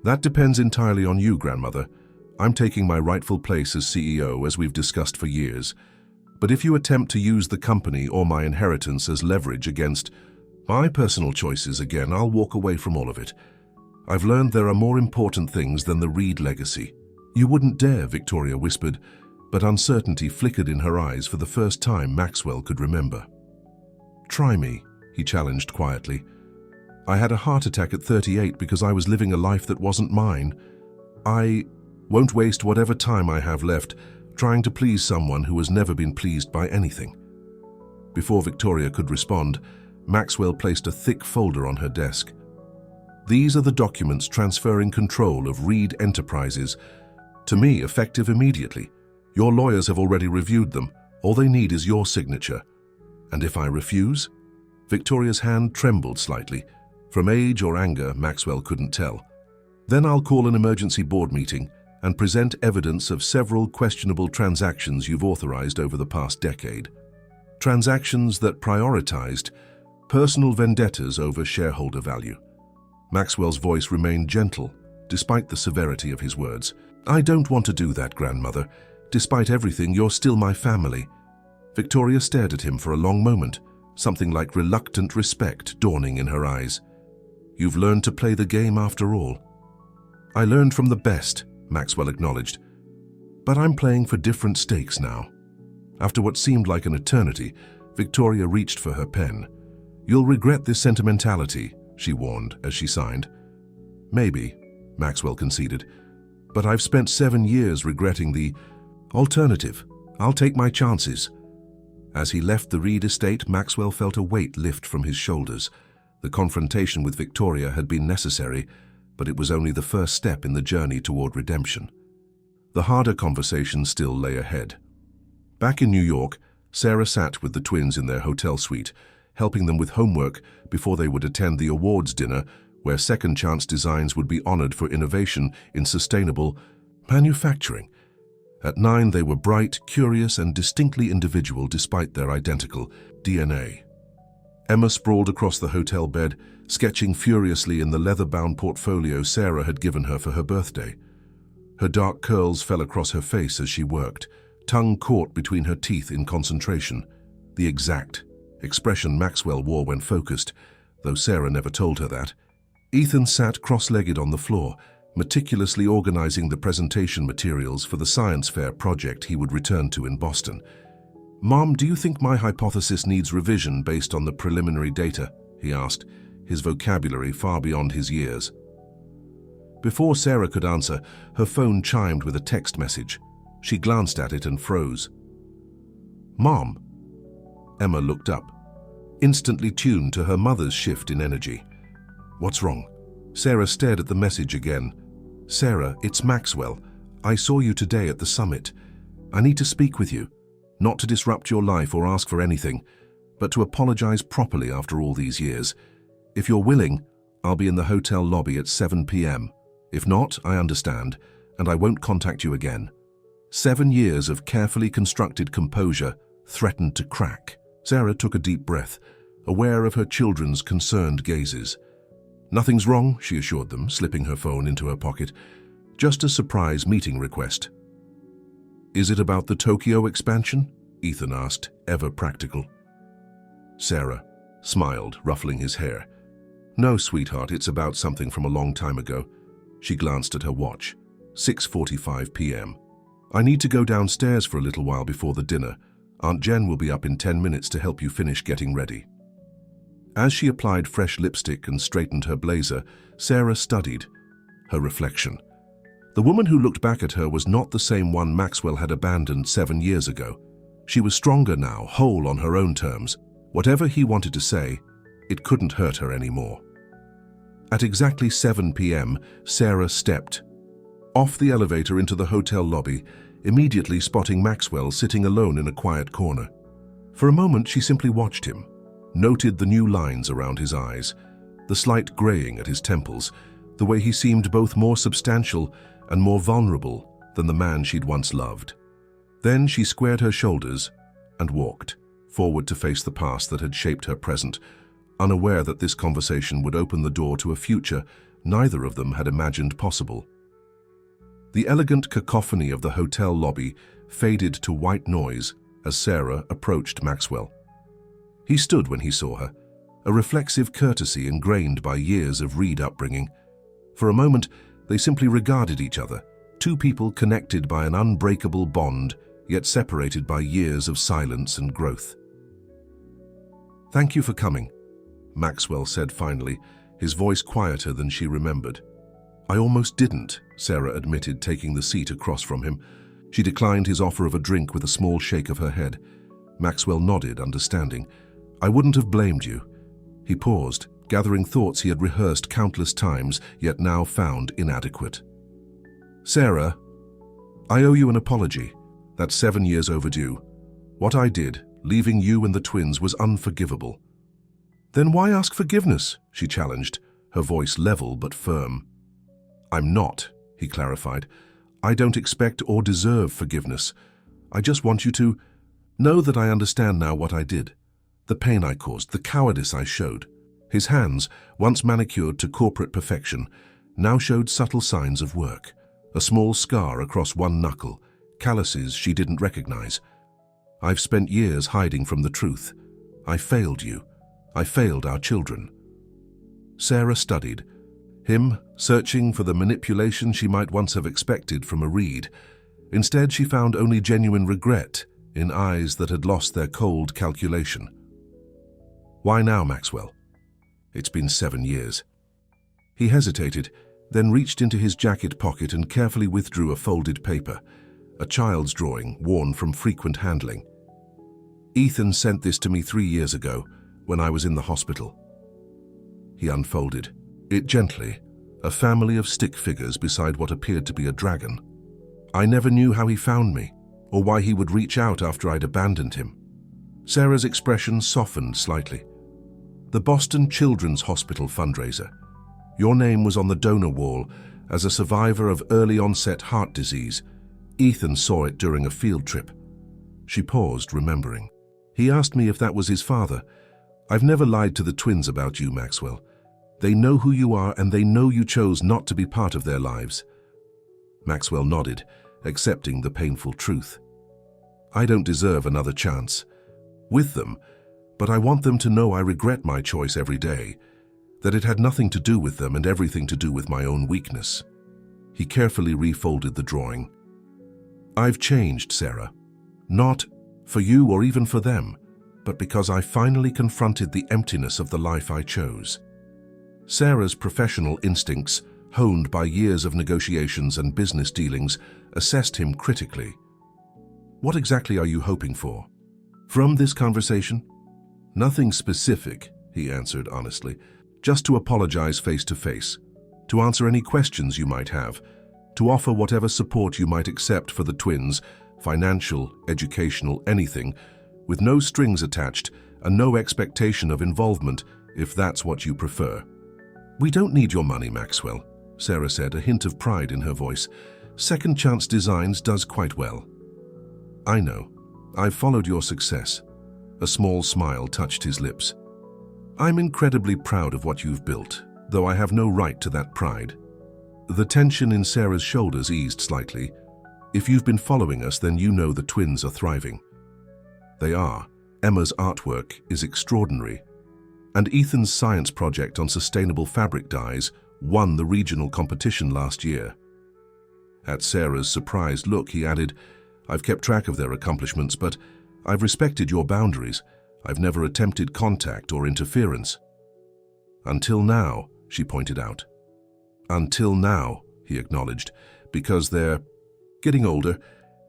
"That depends entirely on you, grandmother. I'm taking my rightful place as CEO, as we've discussed for years. But if you attempt to use the company or my inheritance as leverage against my personal choices again, I'll walk away from all of it. I've learned there are more important things than the Reed legacy." "You wouldn't dare," Victoria whispered, but uncertainty flickered in her eyes for the first time Maxwell could remember. "Try me," he challenged quietly. "I had a heart attack at 38 because I was living a life that wasn't mine. I won't waste whatever time I have left trying to please someone who has never been pleased by anything." Before Victoria could respond, Maxwell placed a thick folder on her desk. "These are the documents transferring control of Reed Enterprises to me, effective immediately. Your lawyers have already reviewed them. All they need is your signature. And if I refuse?" Victoria's hand trembled slightly. From age or anger, Maxwell couldn't tell. "Then I'll call an emergency board meeting and present evidence of several questionable transactions you've authorized over the past decade. Transactions that prioritized personal vendettas over shareholder value." Maxwell's voice remained gentle, despite the severity of his words. "I don't want to do that, grandmother. Despite everything, you're still my family." Victoria stared at him for a long moment, something like reluctant respect dawning in her eyes. "You've learned to play the game after all." "I learned from the best," Maxwell acknowledged. "But I'm playing for different stakes now." After what seemed like an eternity, Victoria reached for her pen. "You'll regret this sentimentality," she warned as she signed. "Maybe," Maxwell conceded. "But I've spent 7 years regretting the alternative. I'll take my chances." As he left the Reed estate, Maxwell felt a weight lift from his shoulders. The confrontation with Victoria had been necessary, but it was only the first step in the journey toward redemption. The harder conversation still lay ahead. Back in New York, Sarah sat with the twins in their hotel suite, helping them with homework before they would attend the awards dinner where Second Chance Designs would be honored for innovation in sustainable manufacturing. At 9, they were bright, curious, and distinctly individual despite their identical DNA. Emma sprawled across the hotel bed, sketching furiously in the leather-bound portfolio Sarah had given her for her birthday. Her dark curls fell across her face as she worked, tongue caught between her teeth in concentration, the exact expression Maxwell wore when focused, though Sarah never told her that. Ethan sat cross-legged on the floor, meticulously organizing the presentation materials for the science fair project he would return to in Boston. "Mom, do you think my hypothesis needs revision based on the preliminary data?" he asked, his vocabulary far beyond his years. Before Sarah could answer, her phone chimed with a text message. She glanced at it and froze. "Mom?" Emma looked up, instantly tuned to her mother's shift in energy. "What's wrong?" Sarah stared at the message again. "Sarah, it's Maxwell. I saw you today at the summit. I need to speak with you, not to disrupt your life or ask for anything, but to apologize properly after all these years. If you're willing, I'll be in the hotel lobby at 7 p.m. If not, I understand, and I won't contact you again." 7 years of carefully constructed composure threatened to crack. Sarah took a deep breath, aware of her children's concerned gazes. "Nothing's wrong," she assured them, slipping her phone into her pocket. "Just a surprise meeting request." "Is it about the Tokyo expansion?" Ethan asked, ever practical. Sarah smiled, ruffling his hair. "No, sweetheart, it's about something from a long time ago." She glanced at her watch. 6:45 p.m. "I need to go downstairs for a little while before the dinner. Aunt Jen will be up in 10 minutes to help you finish getting ready." As she applied fresh lipstick and straightened her blazer, Sarah studied her reflection. The woman who looked back at her was not the same one Maxwell had abandoned 7 years ago. She was stronger now, whole on her own terms. Whatever he wanted to say, it couldn't hurt her anymore. At exactly 7 p.m., Sarah stepped off the elevator into the hotel lobby, immediately spotting Maxwell sitting alone in a quiet corner. For a moment, she simply watched him, noted the new lines around his eyes, the slight graying at his temples, the way he seemed both more substantial and more vulnerable than the man she'd once loved. Then she squared her shoulders and walked forward to face the past that had shaped her present, unaware that this conversation would open the door to a future neither of them had imagined possible. The elegant cacophony of the hotel lobby faded to white noise as Sarah approached Maxwell. He stood when he saw her, a reflexive courtesy ingrained by years of Reed upbringing. For a moment, they simply regarded each other, two people connected by an unbreakable bond, yet separated by years of silence and growth. "Thank you for coming," Maxwell said finally, his voice quieter than she remembered. "I almost didn't," Sarah admitted, taking the seat across from him. She declined his offer of a drink with a small shake of her head. Maxwell nodded, understanding. "I wouldn't have blamed you." He paused, gathering thoughts he had rehearsed countless times, yet now found inadequate. "Sarah, I owe you an apology. That's 7 years overdue. What I did, leaving you and the twins, was unforgivable." "Then why ask forgiveness?" she challenged, her voice level but firm. "I'm not," he clarified. "I don't expect or deserve forgiveness. I just want you to know that I understand now what I did. The pain I caused, the cowardice I showed." His hands, once manicured to corporate perfection, now showed subtle signs of work. A small scar across one knuckle, calluses she didn't recognize. "I've spent years hiding from the truth. I failed you. I failed our children." Sarah studied him, searching for the manipulation she might once have expected from a Reed. Instead, she found only genuine regret in eyes that had lost their cold calculation. "Why now, Maxwell? It's been 7 years." He hesitated, then reached into his jacket pocket and carefully withdrew a folded paper, a child's drawing worn from frequent handling. "Ethan sent this to me 3 years ago, when I was in the hospital." He unfolded it gently, a family of stick figures beside what appeared to be a dragon. "I never knew how he found me, or why he would reach out after I'd abandoned him." Sarah's expression softened slightly. "The Boston Children's Hospital fundraiser. Your name was on the donor wall as a survivor of early-onset heart disease. Ethan saw it during a field trip." She paused, remembering. "He asked me if that was his father. I've never lied to the twins about you, Maxwell. They know who you are, and they know you chose not to be part of their lives." Maxwell nodded, accepting the painful truth. "I don't deserve another chance with them, but I want them to know I regret my choice every day, that it had nothing to do with them and everything to do with my own weakness." He carefully refolded the drawing. "I've changed, Sarah. Not for you or even for them, but because I finally confronted the emptiness of the life I chose." Sarah's professional instincts, honed by years of negotiations and business dealings, assessed him critically. "What exactly are you hoping for from this conversation?" "Nothing specific," he answered honestly. "Just to apologize face to face, to answer any questions you might have, to offer whatever support you might accept for the twins, financial, educational, anything, with no strings attached and no expectation of involvement, if that's what you prefer." "We don't need your money, Maxwell," Sarah said, a hint of pride in her voice. "Second Chance Designs does quite well." "I know. I've followed your success." A small smile touched his lips. "I'm incredibly proud of what you've built, though I have no right to that pride." The tension in Sarah's shoulders eased slightly. "If you've been following us, then you know the twins are thriving." They are. Emma's artwork is extraordinary. And Ethan's science project on sustainable fabric dyes won the regional competition last year. At Sarah's surprised look, he added, "I've kept track of their accomplishments, but I've respected your boundaries. I've never attempted contact or interference." "Until now," she pointed out. "Until now," he acknowledged, "because they're getting older,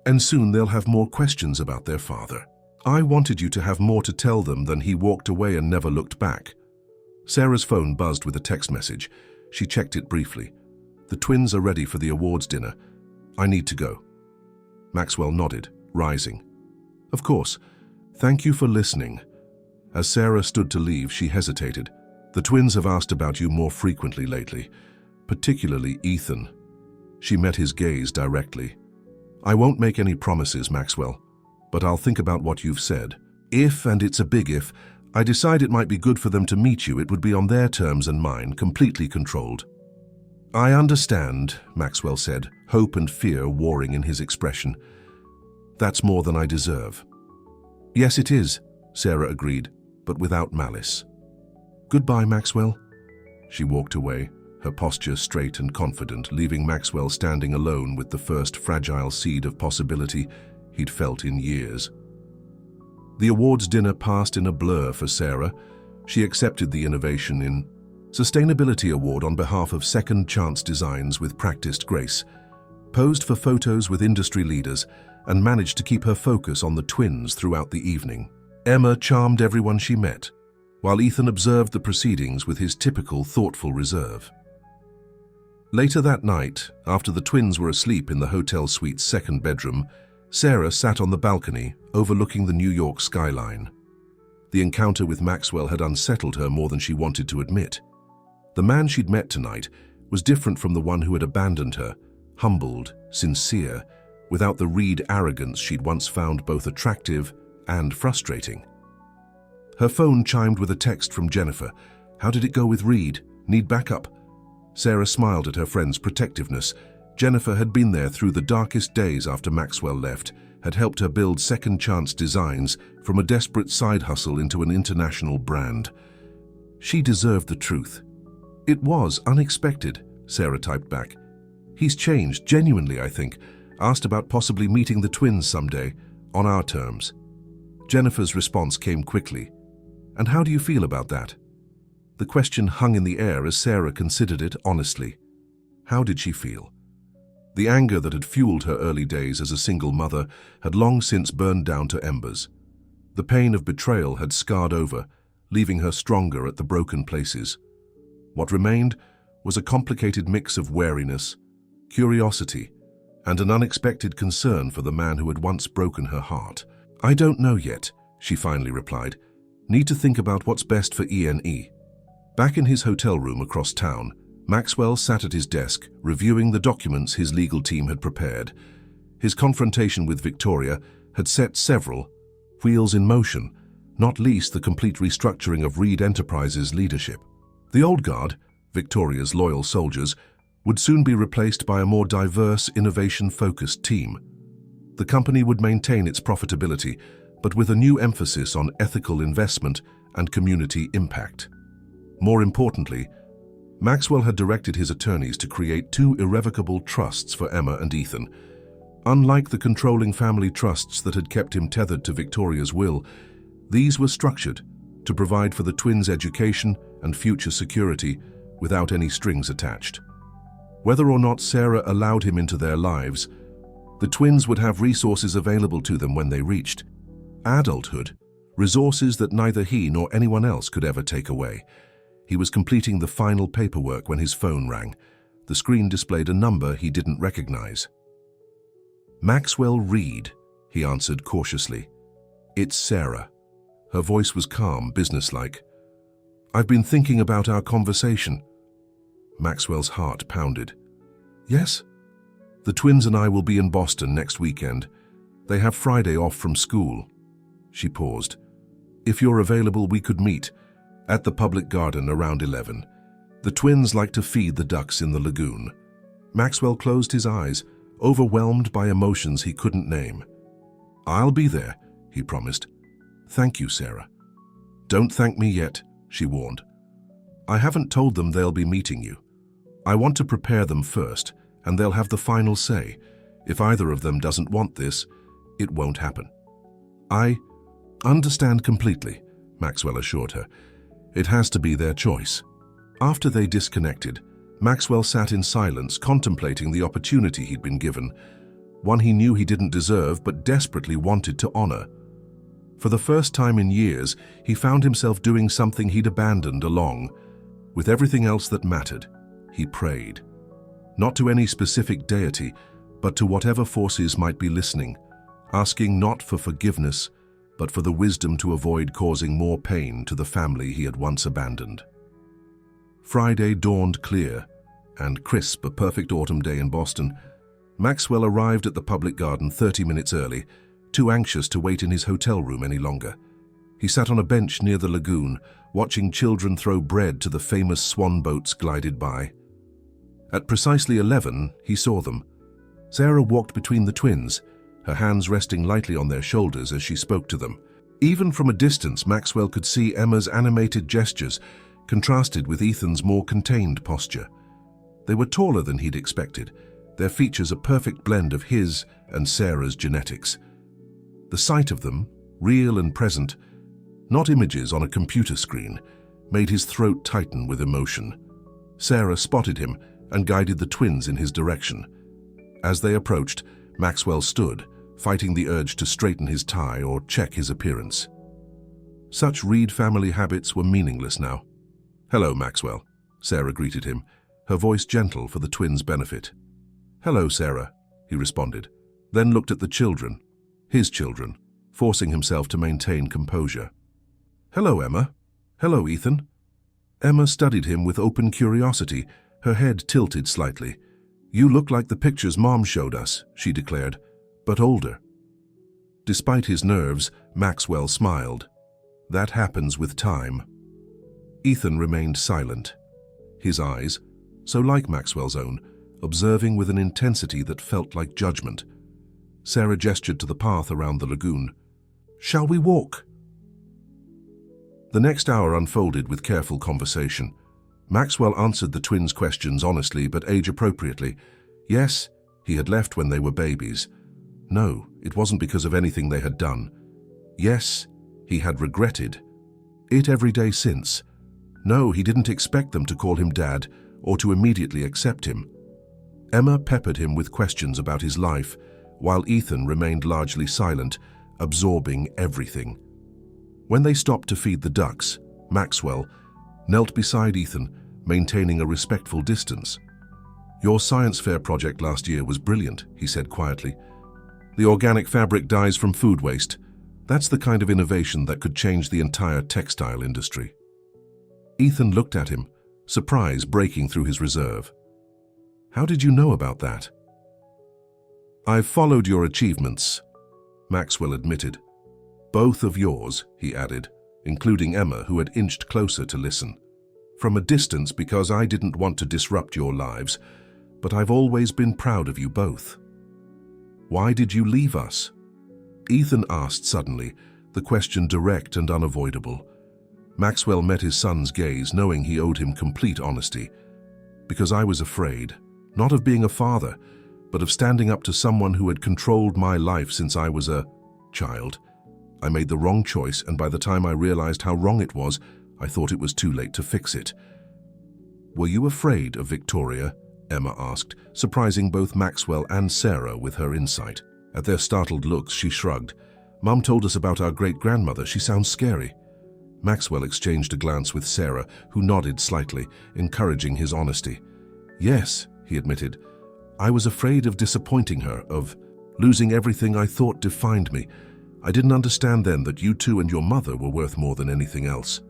and soon they'll have more questions about their father. I wanted you to have more to tell them than." He walked away and never looked back. Sarah's phone buzzed with a text message. She checked it briefly. "The twins are ready for the awards dinner. I need to go." Maxwell nodded, rising. "Of course. Thank you for listening." As Sarah stood to leave, she hesitated. "The twins have asked about you more frequently lately, particularly Ethan." She met his gaze directly. "I won't make any promises, Maxwell, but I'll think about what you've said. If, and it's a big if, I decide it might be good for them to meet you, it would be on their terms and mine, completely controlled." "I understand," Maxwell said, hope and fear warring in his expression. "That's more than I deserve." Yes, it is, Sarah agreed, but without malice. Goodbye, Maxwell. She walked away, her posture straight and confident, leaving Maxwell standing alone with the first fragile seed of possibility he'd felt in years. The awards dinner passed in a blur for Sarah. She accepted the Innovation in Sustainability Award on behalf of Second Chance Designs with practiced grace, posed for photos with industry leaders, and managed to keep her focus on the twins throughout the evening. Emma charmed everyone she met, while Ethan observed the proceedings with his typical thoughtful reserve. Later that night, after the twins were asleep in the hotel suite's second bedroom, Sarah sat on the balcony overlooking the New York skyline. The encounter with Maxwell had unsettled her more than she wanted to admit. The man she'd met tonight was different from the one who had abandoned her, humbled, sincere, without the Reed arrogance she'd once found both attractive and frustrating. Her phone chimed with a text from Jennifer. How did it go with Reed? Need backup? Sarah smiled at her friend's protectiveness. Jennifer had been there through the darkest days after Maxwell left, had helped her build Second Chance Designs from a desperate side hustle into an international brand. She deserved the truth. It was unexpected, Sarah typed back. He's changed, genuinely, I think. Asked about possibly meeting the twins someday, on our terms. Jennifer's response came quickly. And how do you feel about that? The question hung in the air as Sarah considered it honestly. How did she feel? The anger that had fueled her early days as a single mother had long since burned down to embers. The pain of betrayal had scarred over, leaving her stronger at the broken places. What remained was a complicated mix of wariness, curiosity, and an unexpected concern for the man who had once broken her heart. I don't know yet, she finally replied. Need to think about what's best for ENE. Back in his hotel room across town, Maxwell sat at his desk, reviewing the documents his legal team had prepared. His confrontation with Victoria had set several wheels in motion, not least the complete restructuring of Reed Enterprises' leadership. The old guard, Victoria's loyal soldiers, would soon be replaced by a more diverse, innovation-focused team. The company would maintain its profitability, but with a new emphasis on ethical investment and community impact. More importantly, Maxwell had directed his attorneys to create two irrevocable trusts for Emma and Ethan. Unlike the controlling family trusts that had kept him tethered to Victoria's will, these were structured to provide for the twins' education and future security without any strings attached. Whether or not Sarah allowed him into their lives, the twins would have resources available to them when they reached adulthood, resources that neither he nor anyone else could ever take away. He was completing the final paperwork when his phone rang. The screen displayed a number he didn't recognize. Maxwell Reed, he answered cautiously. It's Sarah. Her voice was calm, businesslike. I've been thinking about our conversation. Maxwell's heart pounded. Yes? The twins and I will be in Boston next weekend. They have Friday off from school. She paused. If you're available, we could meet at the public garden around 11. The twins like to feed the ducks in the lagoon. Maxwell closed his eyes, overwhelmed by emotions he couldn't name. I'll be there, he promised. Thank you, Sarah. Don't thank me yet, she warned. I haven't told them they'll be meeting you. I want to prepare them first, and they'll have the final say. If either of them doesn't want this, it won't happen. I understand completely, Maxwell assured her. It has to be their choice. After they disconnected, Maxwell sat in silence, contemplating the opportunity he'd been given, one he knew he didn't deserve but desperately wanted to honor. For the first time in years, he found himself doing something he'd abandoned along. With everything else that mattered, he prayed. Not to any specific deity, but to whatever forces might be listening, asking not for forgiveness, but for the wisdom to avoid causing more pain to the family he had once abandoned. Friday dawned clear and crisp, a perfect autumn day in Boston. Maxwell arrived at the public garden 30 minutes early, too anxious to wait in his hotel room any longer. He sat on a bench near the lagoon, watching children throw bread to the famous swan boats glided by. At precisely 11, he saw them. Sarah walked between the twins, her hands resting lightly on their shoulders as she spoke to them. Even from a distance, Maxwell could see Emma's animated gestures contrasted with Ethan's more contained posture. They were taller than he'd expected, their features a perfect blend of his and Sarah's genetics. The sight of them, real and present, not images on a computer screen, made his throat tighten with emotion. Sarah spotted him and guided the twins in his direction. As they approached, Maxwell stood, fighting the urge to straighten his tie or check his appearance. Such Reed family habits were meaningless now. "Hello, Maxwell," Sarah greeted him, her voice gentle for the twins' benefit. "Hello, Sarah," he responded, then looked at the children, his children, forcing himself to maintain composure. "Hello, Emma. Hello, Ethan." Emma studied him with open curiosity, her head tilted slightly. "You look like the pictures Mom showed us," she declared, "but older." Despite his nerves, Maxwell smiled. "That happens with time." Ethan remained silent, his eyes, so like Maxwell's own, observing with an intensity that felt like judgment. Sarah gestured to the path around the lagoon. "Shall we walk?" The next hour unfolded with careful conversation. Maxwell answered the twins' questions honestly but age-appropriately. Yes, he had left when they were babies. No, it wasn't because of anything they had done. Yes, he had regretted it every day since. No, he didn't expect them to call him Dad or to immediately accept him. Emma peppered him with questions about his life, while Ethan remained largely silent, absorbing everything. When they stopped to feed the ducks, Maxwell knelt beside Ethan, maintaining a respectful distance. "Your science fair project last year was brilliant," he said quietly. "The organic fabric dyes from food waste. That's the kind of innovation that could change the entire textile industry." Ethan looked at him, surprise breaking through his reserve. "How did you know about that?" "I've followed your achievements," Maxwell admitted. "Both of yours," he added, including Emma, who had inched closer to listen. "From a distance because I didn't want to disrupt your lives, but I've always been proud of you both." "Why did you leave us?" Ethan asked suddenly, the question direct and unavoidable. Maxwell met his son's gaze, knowing he owed him complete honesty. "Because I was afraid, not of being a father, but of standing up to someone who had controlled my life since I was a child. I made the wrong choice, and by the time I realized how wrong it was, I thought it was too late to fix it." "Were you afraid of Victoria?" Emma asked, surprising both Maxwell and Sarah with her insight. At their startled looks, she shrugged. "Mom told us about our great-grandmother. She sounds scary." Maxwell exchanged a glance with Sarah, who nodded slightly, encouraging his honesty. "Yes," he admitted. "I was afraid of disappointing her, of losing everything I thought defined me. I didn't understand then that you two and your mother were worth more than anything else."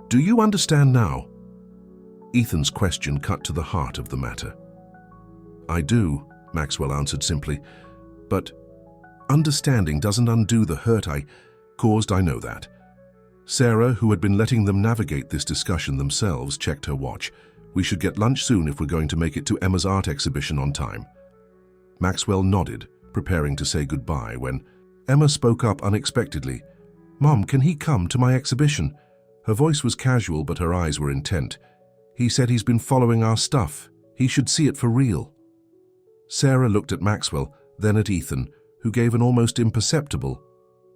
"Do you understand now?" Ethan's question cut to the heart of the matter. "I do," Maxwell answered simply. "But understanding doesn't undo the hurt I caused, I know that." Sarah, who had been letting them navigate this discussion themselves, checked her watch. "We should get lunch soon if we're going to make it to Emma's art exhibition on time." Maxwell nodded, preparing to say goodbye, when Emma spoke up unexpectedly. "Mom, can he come to my exhibition?" Her voice was casual, but her eyes were intent. "He said he's been following our stuff. He should see it for real." Sarah looked at Maxwell, then at Ethan, who gave an almost imperceptible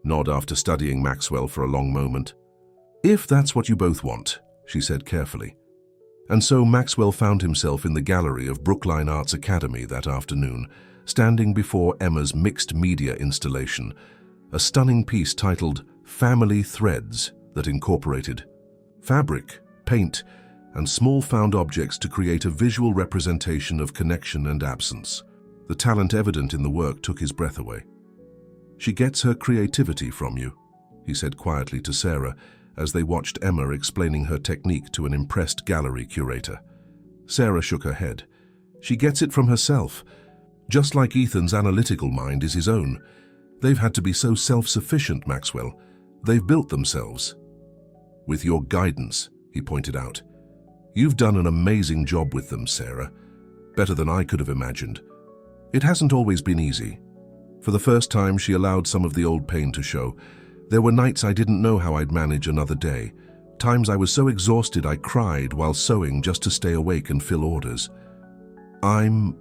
nod after studying Maxwell for a long moment. "If that's what you both want," she said carefully. And so Maxwell found himself in the gallery of Brookline Arts Academy that afternoon, standing before Emma's mixed media installation, a stunning piece titled Family Threads that incorporated fabric, paint, and small found objects to create a visual representation of connection and absence. The talent evident in the work took his breath away. "She gets her creativity from you," he said quietly to Sarah as they watched Emma explaining her technique to an impressed gallery curator. Sarah shook her head. "She gets it from herself. Just like Ethan's analytical mind is his own. They've had to be so self-sufficient, Maxwell. They've built themselves." "With your guidance," he pointed out. "You've done an amazing job with them, Sarah. Better than I could have imagined. It hasn't always been easy." For the first time, she allowed some of the old pain to show. There were nights I didn't know how I'd manage another day. Times I was so exhausted I cried while sewing just to stay awake and fill orders. "I'm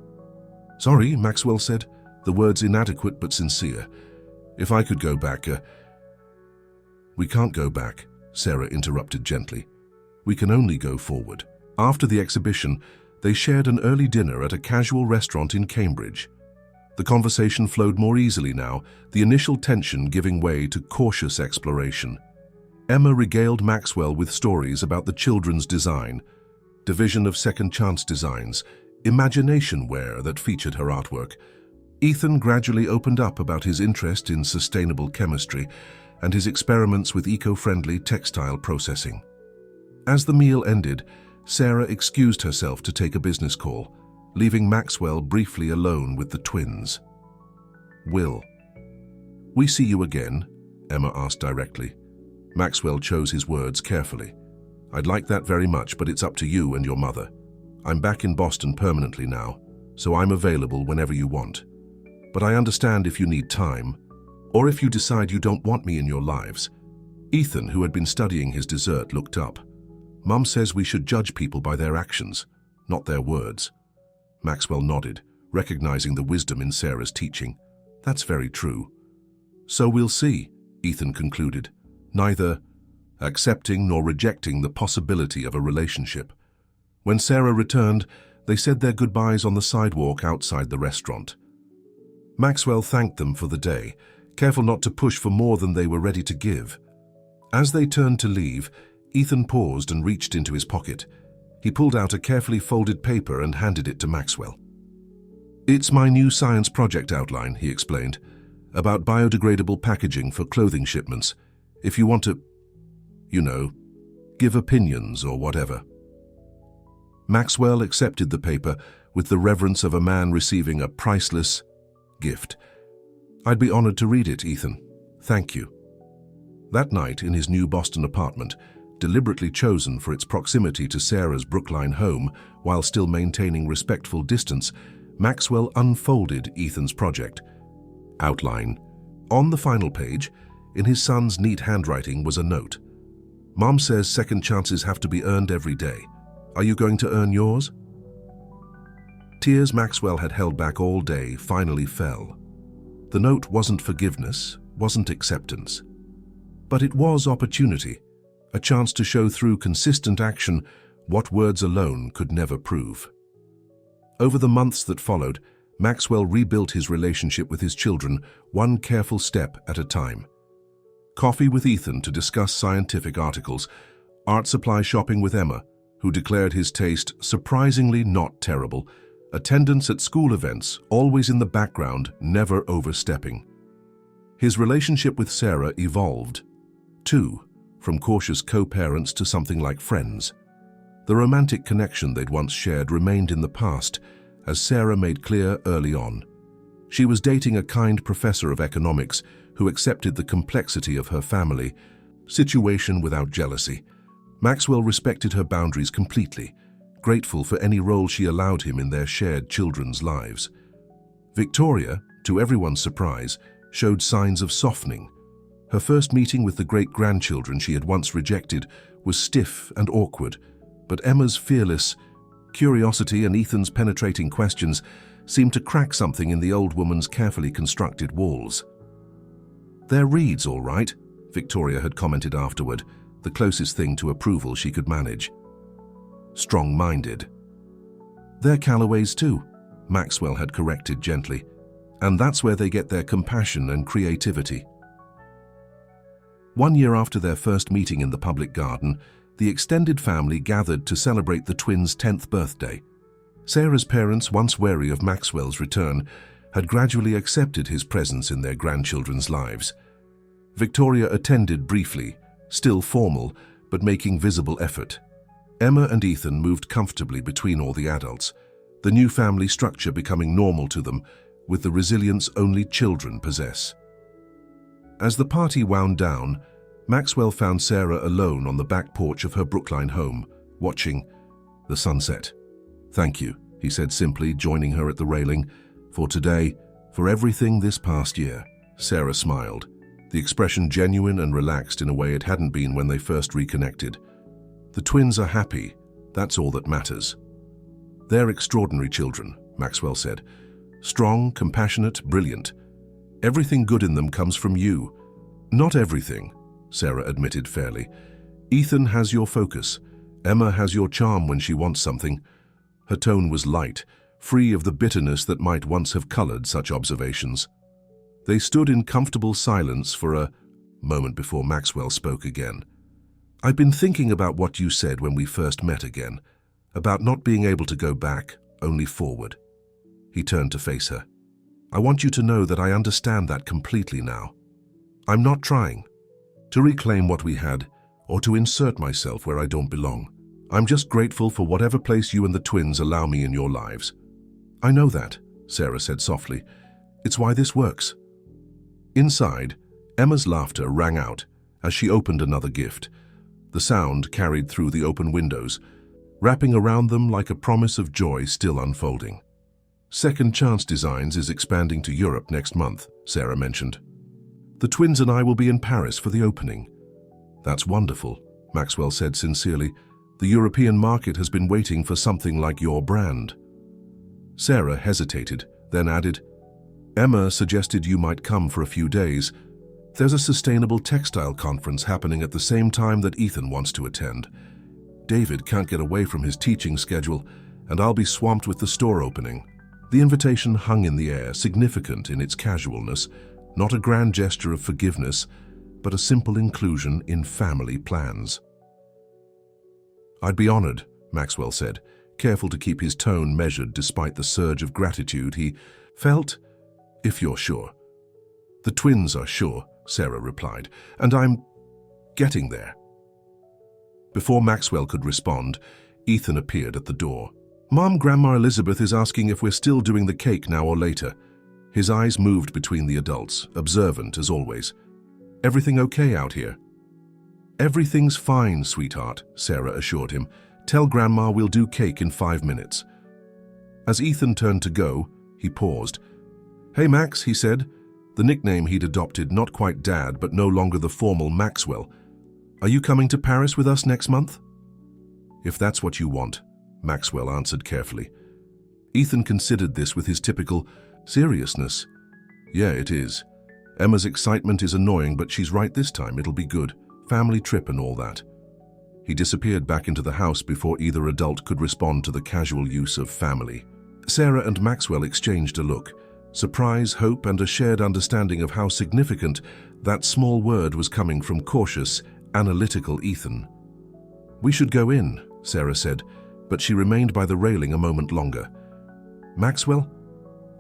sorry," Maxwell said, the words inadequate but sincere. "If I could go back..." "We can't go back," Sarah interrupted gently. "We can only go forward." After the exhibition, they shared an early dinner at a casual restaurant in Cambridge. The conversation flowed more easily now, the initial tension giving way to cautious exploration. Emma regaled Maxwell with stories about the children's design, division of second chance designs, imagination wear that featured her artwork. Ethan gradually opened up about his interest in sustainable chemistry and his experiments with eco-friendly textile processing. As the meal ended, Sarah excused herself to take a business call, leaving Maxwell briefly alone with the twins. "Will we see you again?" Emma asked directly. Maxwell chose his words carefully. "I'd like that very much, but it's up to you and your mother. I'm back in Boston permanently now, so I'm available whenever you want. But I understand if you need time, or if you decide you don't want me in your lives." Ethan, who had been studying his dessert, looked up. "Mum says we should judge people by their actions, not their words." Maxwell nodded, recognizing the wisdom in Sarah's teaching. "That's very true." "So we'll see," Ethan concluded, neither accepting nor rejecting the possibility of a relationship. When Sarah returned, they said their goodbyes on the sidewalk outside the restaurant. Maxwell thanked them for the day, careful not to push for more than they were ready to give. As they turned to leave, Ethan paused and reached into his pocket. He pulled out a carefully folded paper and handed it to Maxwell. "It's my new science project outline," he explained, "about biodegradable packaging for clothing shipments. If you want to, give opinions or whatever." Maxwell accepted the paper with the reverence of a man receiving a priceless gift. "I'd be honored to read it, Ethan. Thank you." That night, in his new Boston apartment, deliberately chosen for its proximity to Sarah's Brookline home while still maintaining respectful distance, Maxwell unfolded Ethan's project outline. On the final page, in his son's neat handwriting, was a note. "Mom says second chances have to be earned every day. Are you going to earn yours?" Tears Maxwell had held back all day finally fell. The note wasn't forgiveness, wasn't acceptance. But it was opportunity, a chance to show through consistent action what words alone could never prove. Over the months that followed, Maxwell rebuilt his relationship with his children, one careful step at a time. Coffee with Ethan to discuss scientific articles, art supply shopping with Emma, who declared his taste surprisingly not terrible, attendance at school events, always in the background, never overstepping. His relationship with Sarah evolved, too, from cautious co-parents to something like friends. The romantic connection they'd once shared remained in the past, as Sarah made clear early on. She was dating a kind professor of economics who accepted the complexity of her family situation without jealousy. Maxwell respected her boundaries completely, grateful for any role she allowed him in their shared children's lives. Victoria, to everyone's surprise, showed signs of softening. Her first meeting with the great-grandchildren she had once rejected was stiff and awkward, but Emma's fearless curiosity and Ethan's penetrating questions seemed to crack something in the old woman's carefully constructed walls. "They're reeds, all right," Victoria had commented afterward, the closest thing to approval she could manage. "Strong-minded." "They're Callaways too," Maxwell had corrected gently, "and that's where they get their compassion and creativity." 1 year after their first meeting in the public garden, the extended family gathered to celebrate the twins' 10th birthday. Sarah's parents, once wary of Maxwell's return, had gradually accepted his presence in their grandchildren's lives. Victoria attended briefly, still formal, but making visible effort. Emma and Ethan moved comfortably between all the adults, the new family structure becoming normal to them, with the resilience only children possess. As the party wound down, Maxwell found Sarah alone on the back porch of her Brookline home, watching the sunset. "Thank you," he said simply, joining her at the railing. "For today, for everything this past year." Sarah smiled. the expression genuine and relaxed in a way it hadn't been when they first reconnected. The twins are happy, that's all that matters. They're extraordinary children, Maxwell said. Strong, compassionate, brilliant. Everything good in them comes from you. Not everything, Sarah admitted fairly. Ethan has your focus. Emma has your charm when she wants something. Her tone was light, free of the bitterness that might once have colored such observations. They stood in comfortable silence for a moment before Maxwell spoke again. I've been thinking about what you said when we first met again, about not being able to go back, only forward. He turned to face her. I want you to know that I understand that completely now. I'm not trying to reclaim what we had or to insert myself where I don't belong. I'm just grateful for whatever place you and the twins allow me in your lives. I know that, Sarah said softly. It's why this works. Inside, Emma's laughter rang out as she opened another gift. The sound carried through the open windows, wrapping around them like a promise of joy still unfolding. Second Chance Designs is expanding to Europe next month, Sarah mentioned. The twins and I will be in Paris for the opening. That's wonderful, Maxwell said sincerely. The European market has been waiting for something like your brand. Sarah hesitated, then added, Emma suggested you might come for a few days. There's a sustainable textile conference happening at the same time that Ethan wants to attend. David can't get away from his teaching schedule, and I'll be swamped with the store opening. The invitation hung in the air, significant in its casualness, not a grand gesture of forgiveness, but a simple inclusion in family plans. I'd be honored, Maxwell said, careful to keep his tone measured despite the surge of gratitude he felt. If you're sure. The twins are sure, Sarah replied, and I'm getting there. Before Maxwell could respond, Ethan appeared at the door. Mom, Grandma Elizabeth is asking if we're still doing the cake now or later. His eyes moved between the adults, observant as always. Everything okay out here? Everything's fine, sweetheart, Sarah assured him. Tell Grandma we'll do cake in 5 minutes. As Ethan turned to go, he paused. Hey Max, he said, the nickname he'd adopted, not quite Dad, but no longer the formal Maxwell. Are you coming to Paris with us next month? If that's what you want, Maxwell answered carefully. Ethan considered this with his typical seriousness. Yeah, it is. Emma's excitement is annoying, but she's right this time. It'll be good. Family trip and all that. He disappeared back into the house before either adult could respond to the casual use of family. Sarah and Maxwell exchanged a look. Surprise, hope, and a shared understanding of how significant that small word was coming from cautious, analytical Ethan. We should go in, Sarah said, but she remained by the railing a moment longer. Maxwell,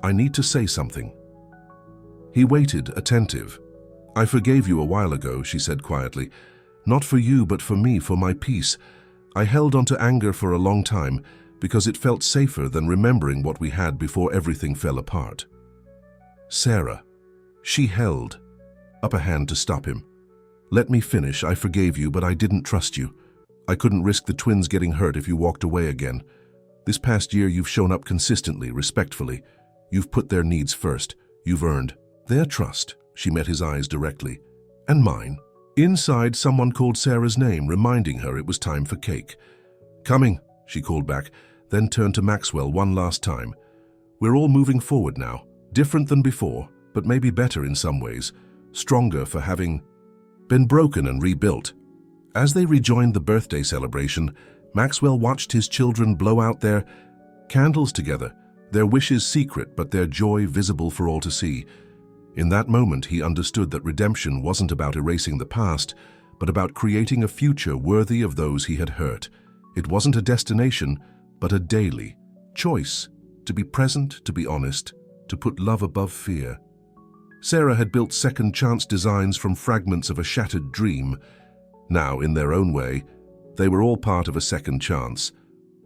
I need to say something. He waited, attentive. I forgave you a while ago, she said quietly. Not for you, but for me, for my peace. I held on to anger for a long time because it felt safer than remembering what we had before everything fell apart. Sarah. She held up a hand to stop him. Let me finish. I forgave you, but I didn't trust you. I couldn't risk the twins getting hurt if you walked away again. This past year you've shown up consistently, respectfully. You've put their needs first. You've earned their trust. She met his eyes directly. And mine. Inside, someone called Sarah's name, reminding her it was time for cake. Coming, she called back, then turned to Maxwell one last time. We're all moving forward now. Different than before, but maybe better in some ways. Stronger for having been broken and rebuilt. As they rejoined the birthday celebration, Maxwell watched his children blow out their candles together, their wishes secret but their joy visible for all to see. In that moment, he understood that redemption wasn't about erasing the past, but about creating a future worthy of those he had hurt. It wasn't a destination, but a daily choice, to be present, to be honest, to put love above fear. Sarah had built Second Chance Designs from fragments of a shattered dream. Now, in their own way, they were all part of a second chance.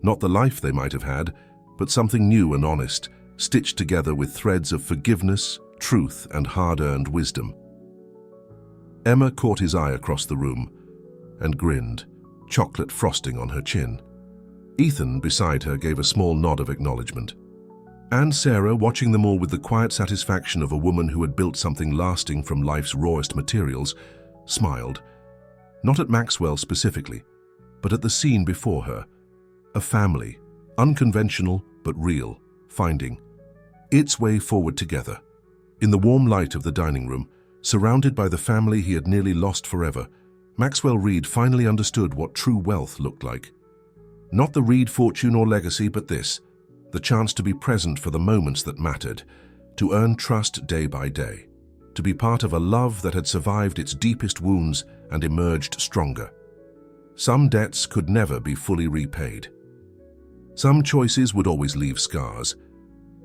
Not the life they might have had, but something new and honest, stitched together with threads of forgiveness, truth, and hard-earned wisdom. Emma caught his eye across the room and grinned, chocolate frosting on her chin. Ethan, beside her, gave a small nod of acknowledgement. And Sarah, watching them all with the quiet satisfaction of a woman who had built something lasting from life's rawest materials, smiled. Not at Maxwell specifically, but at the scene before her. A family, unconventional but real, finding its way forward together. In the warm light of the dining room, surrounded by the family he had nearly lost forever, Maxwell Reed finally understood what true wealth looked like. Not the Reed fortune or legacy, but this, the chance to be present for the moments that mattered, to earn trust day by day, to be part of a love that had survived its deepest wounds and emerged stronger. Some debts could never be fully repaid. Some choices would always leave scars,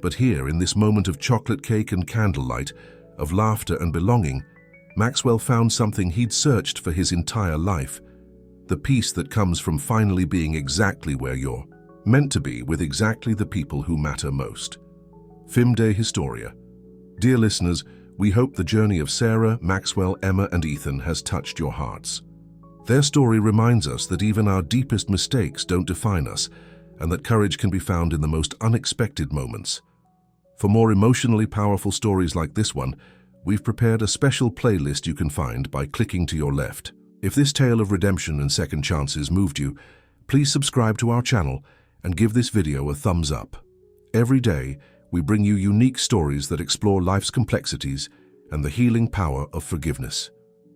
but here, in this moment of chocolate cake and candlelight, of laughter and belonging, Maxwell found something he'd searched for his entire life, the peace that comes from finally being exactly where you're meant to be, with exactly the people who matter most. Fim de Historia. Dear listeners, we hope the journey of Sarah, Maxwell, Emma, and Ethan has touched your hearts. Their story reminds us that even our deepest mistakes don't define us, and that courage can be found in the most unexpected moments. For more emotionally powerful stories like this one, we've prepared a special playlist you can find by clicking to your left. If this tale of redemption and second chances moved you, please subscribe to our channel and give this video a thumbs up. Every day, we bring you unique stories that explore life's complexities and the healing power of forgiveness.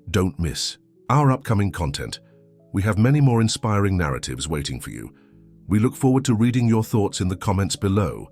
Don't miss our upcoming content. We have many more inspiring narratives waiting for you. We look forward to reading your thoughts in the comments below.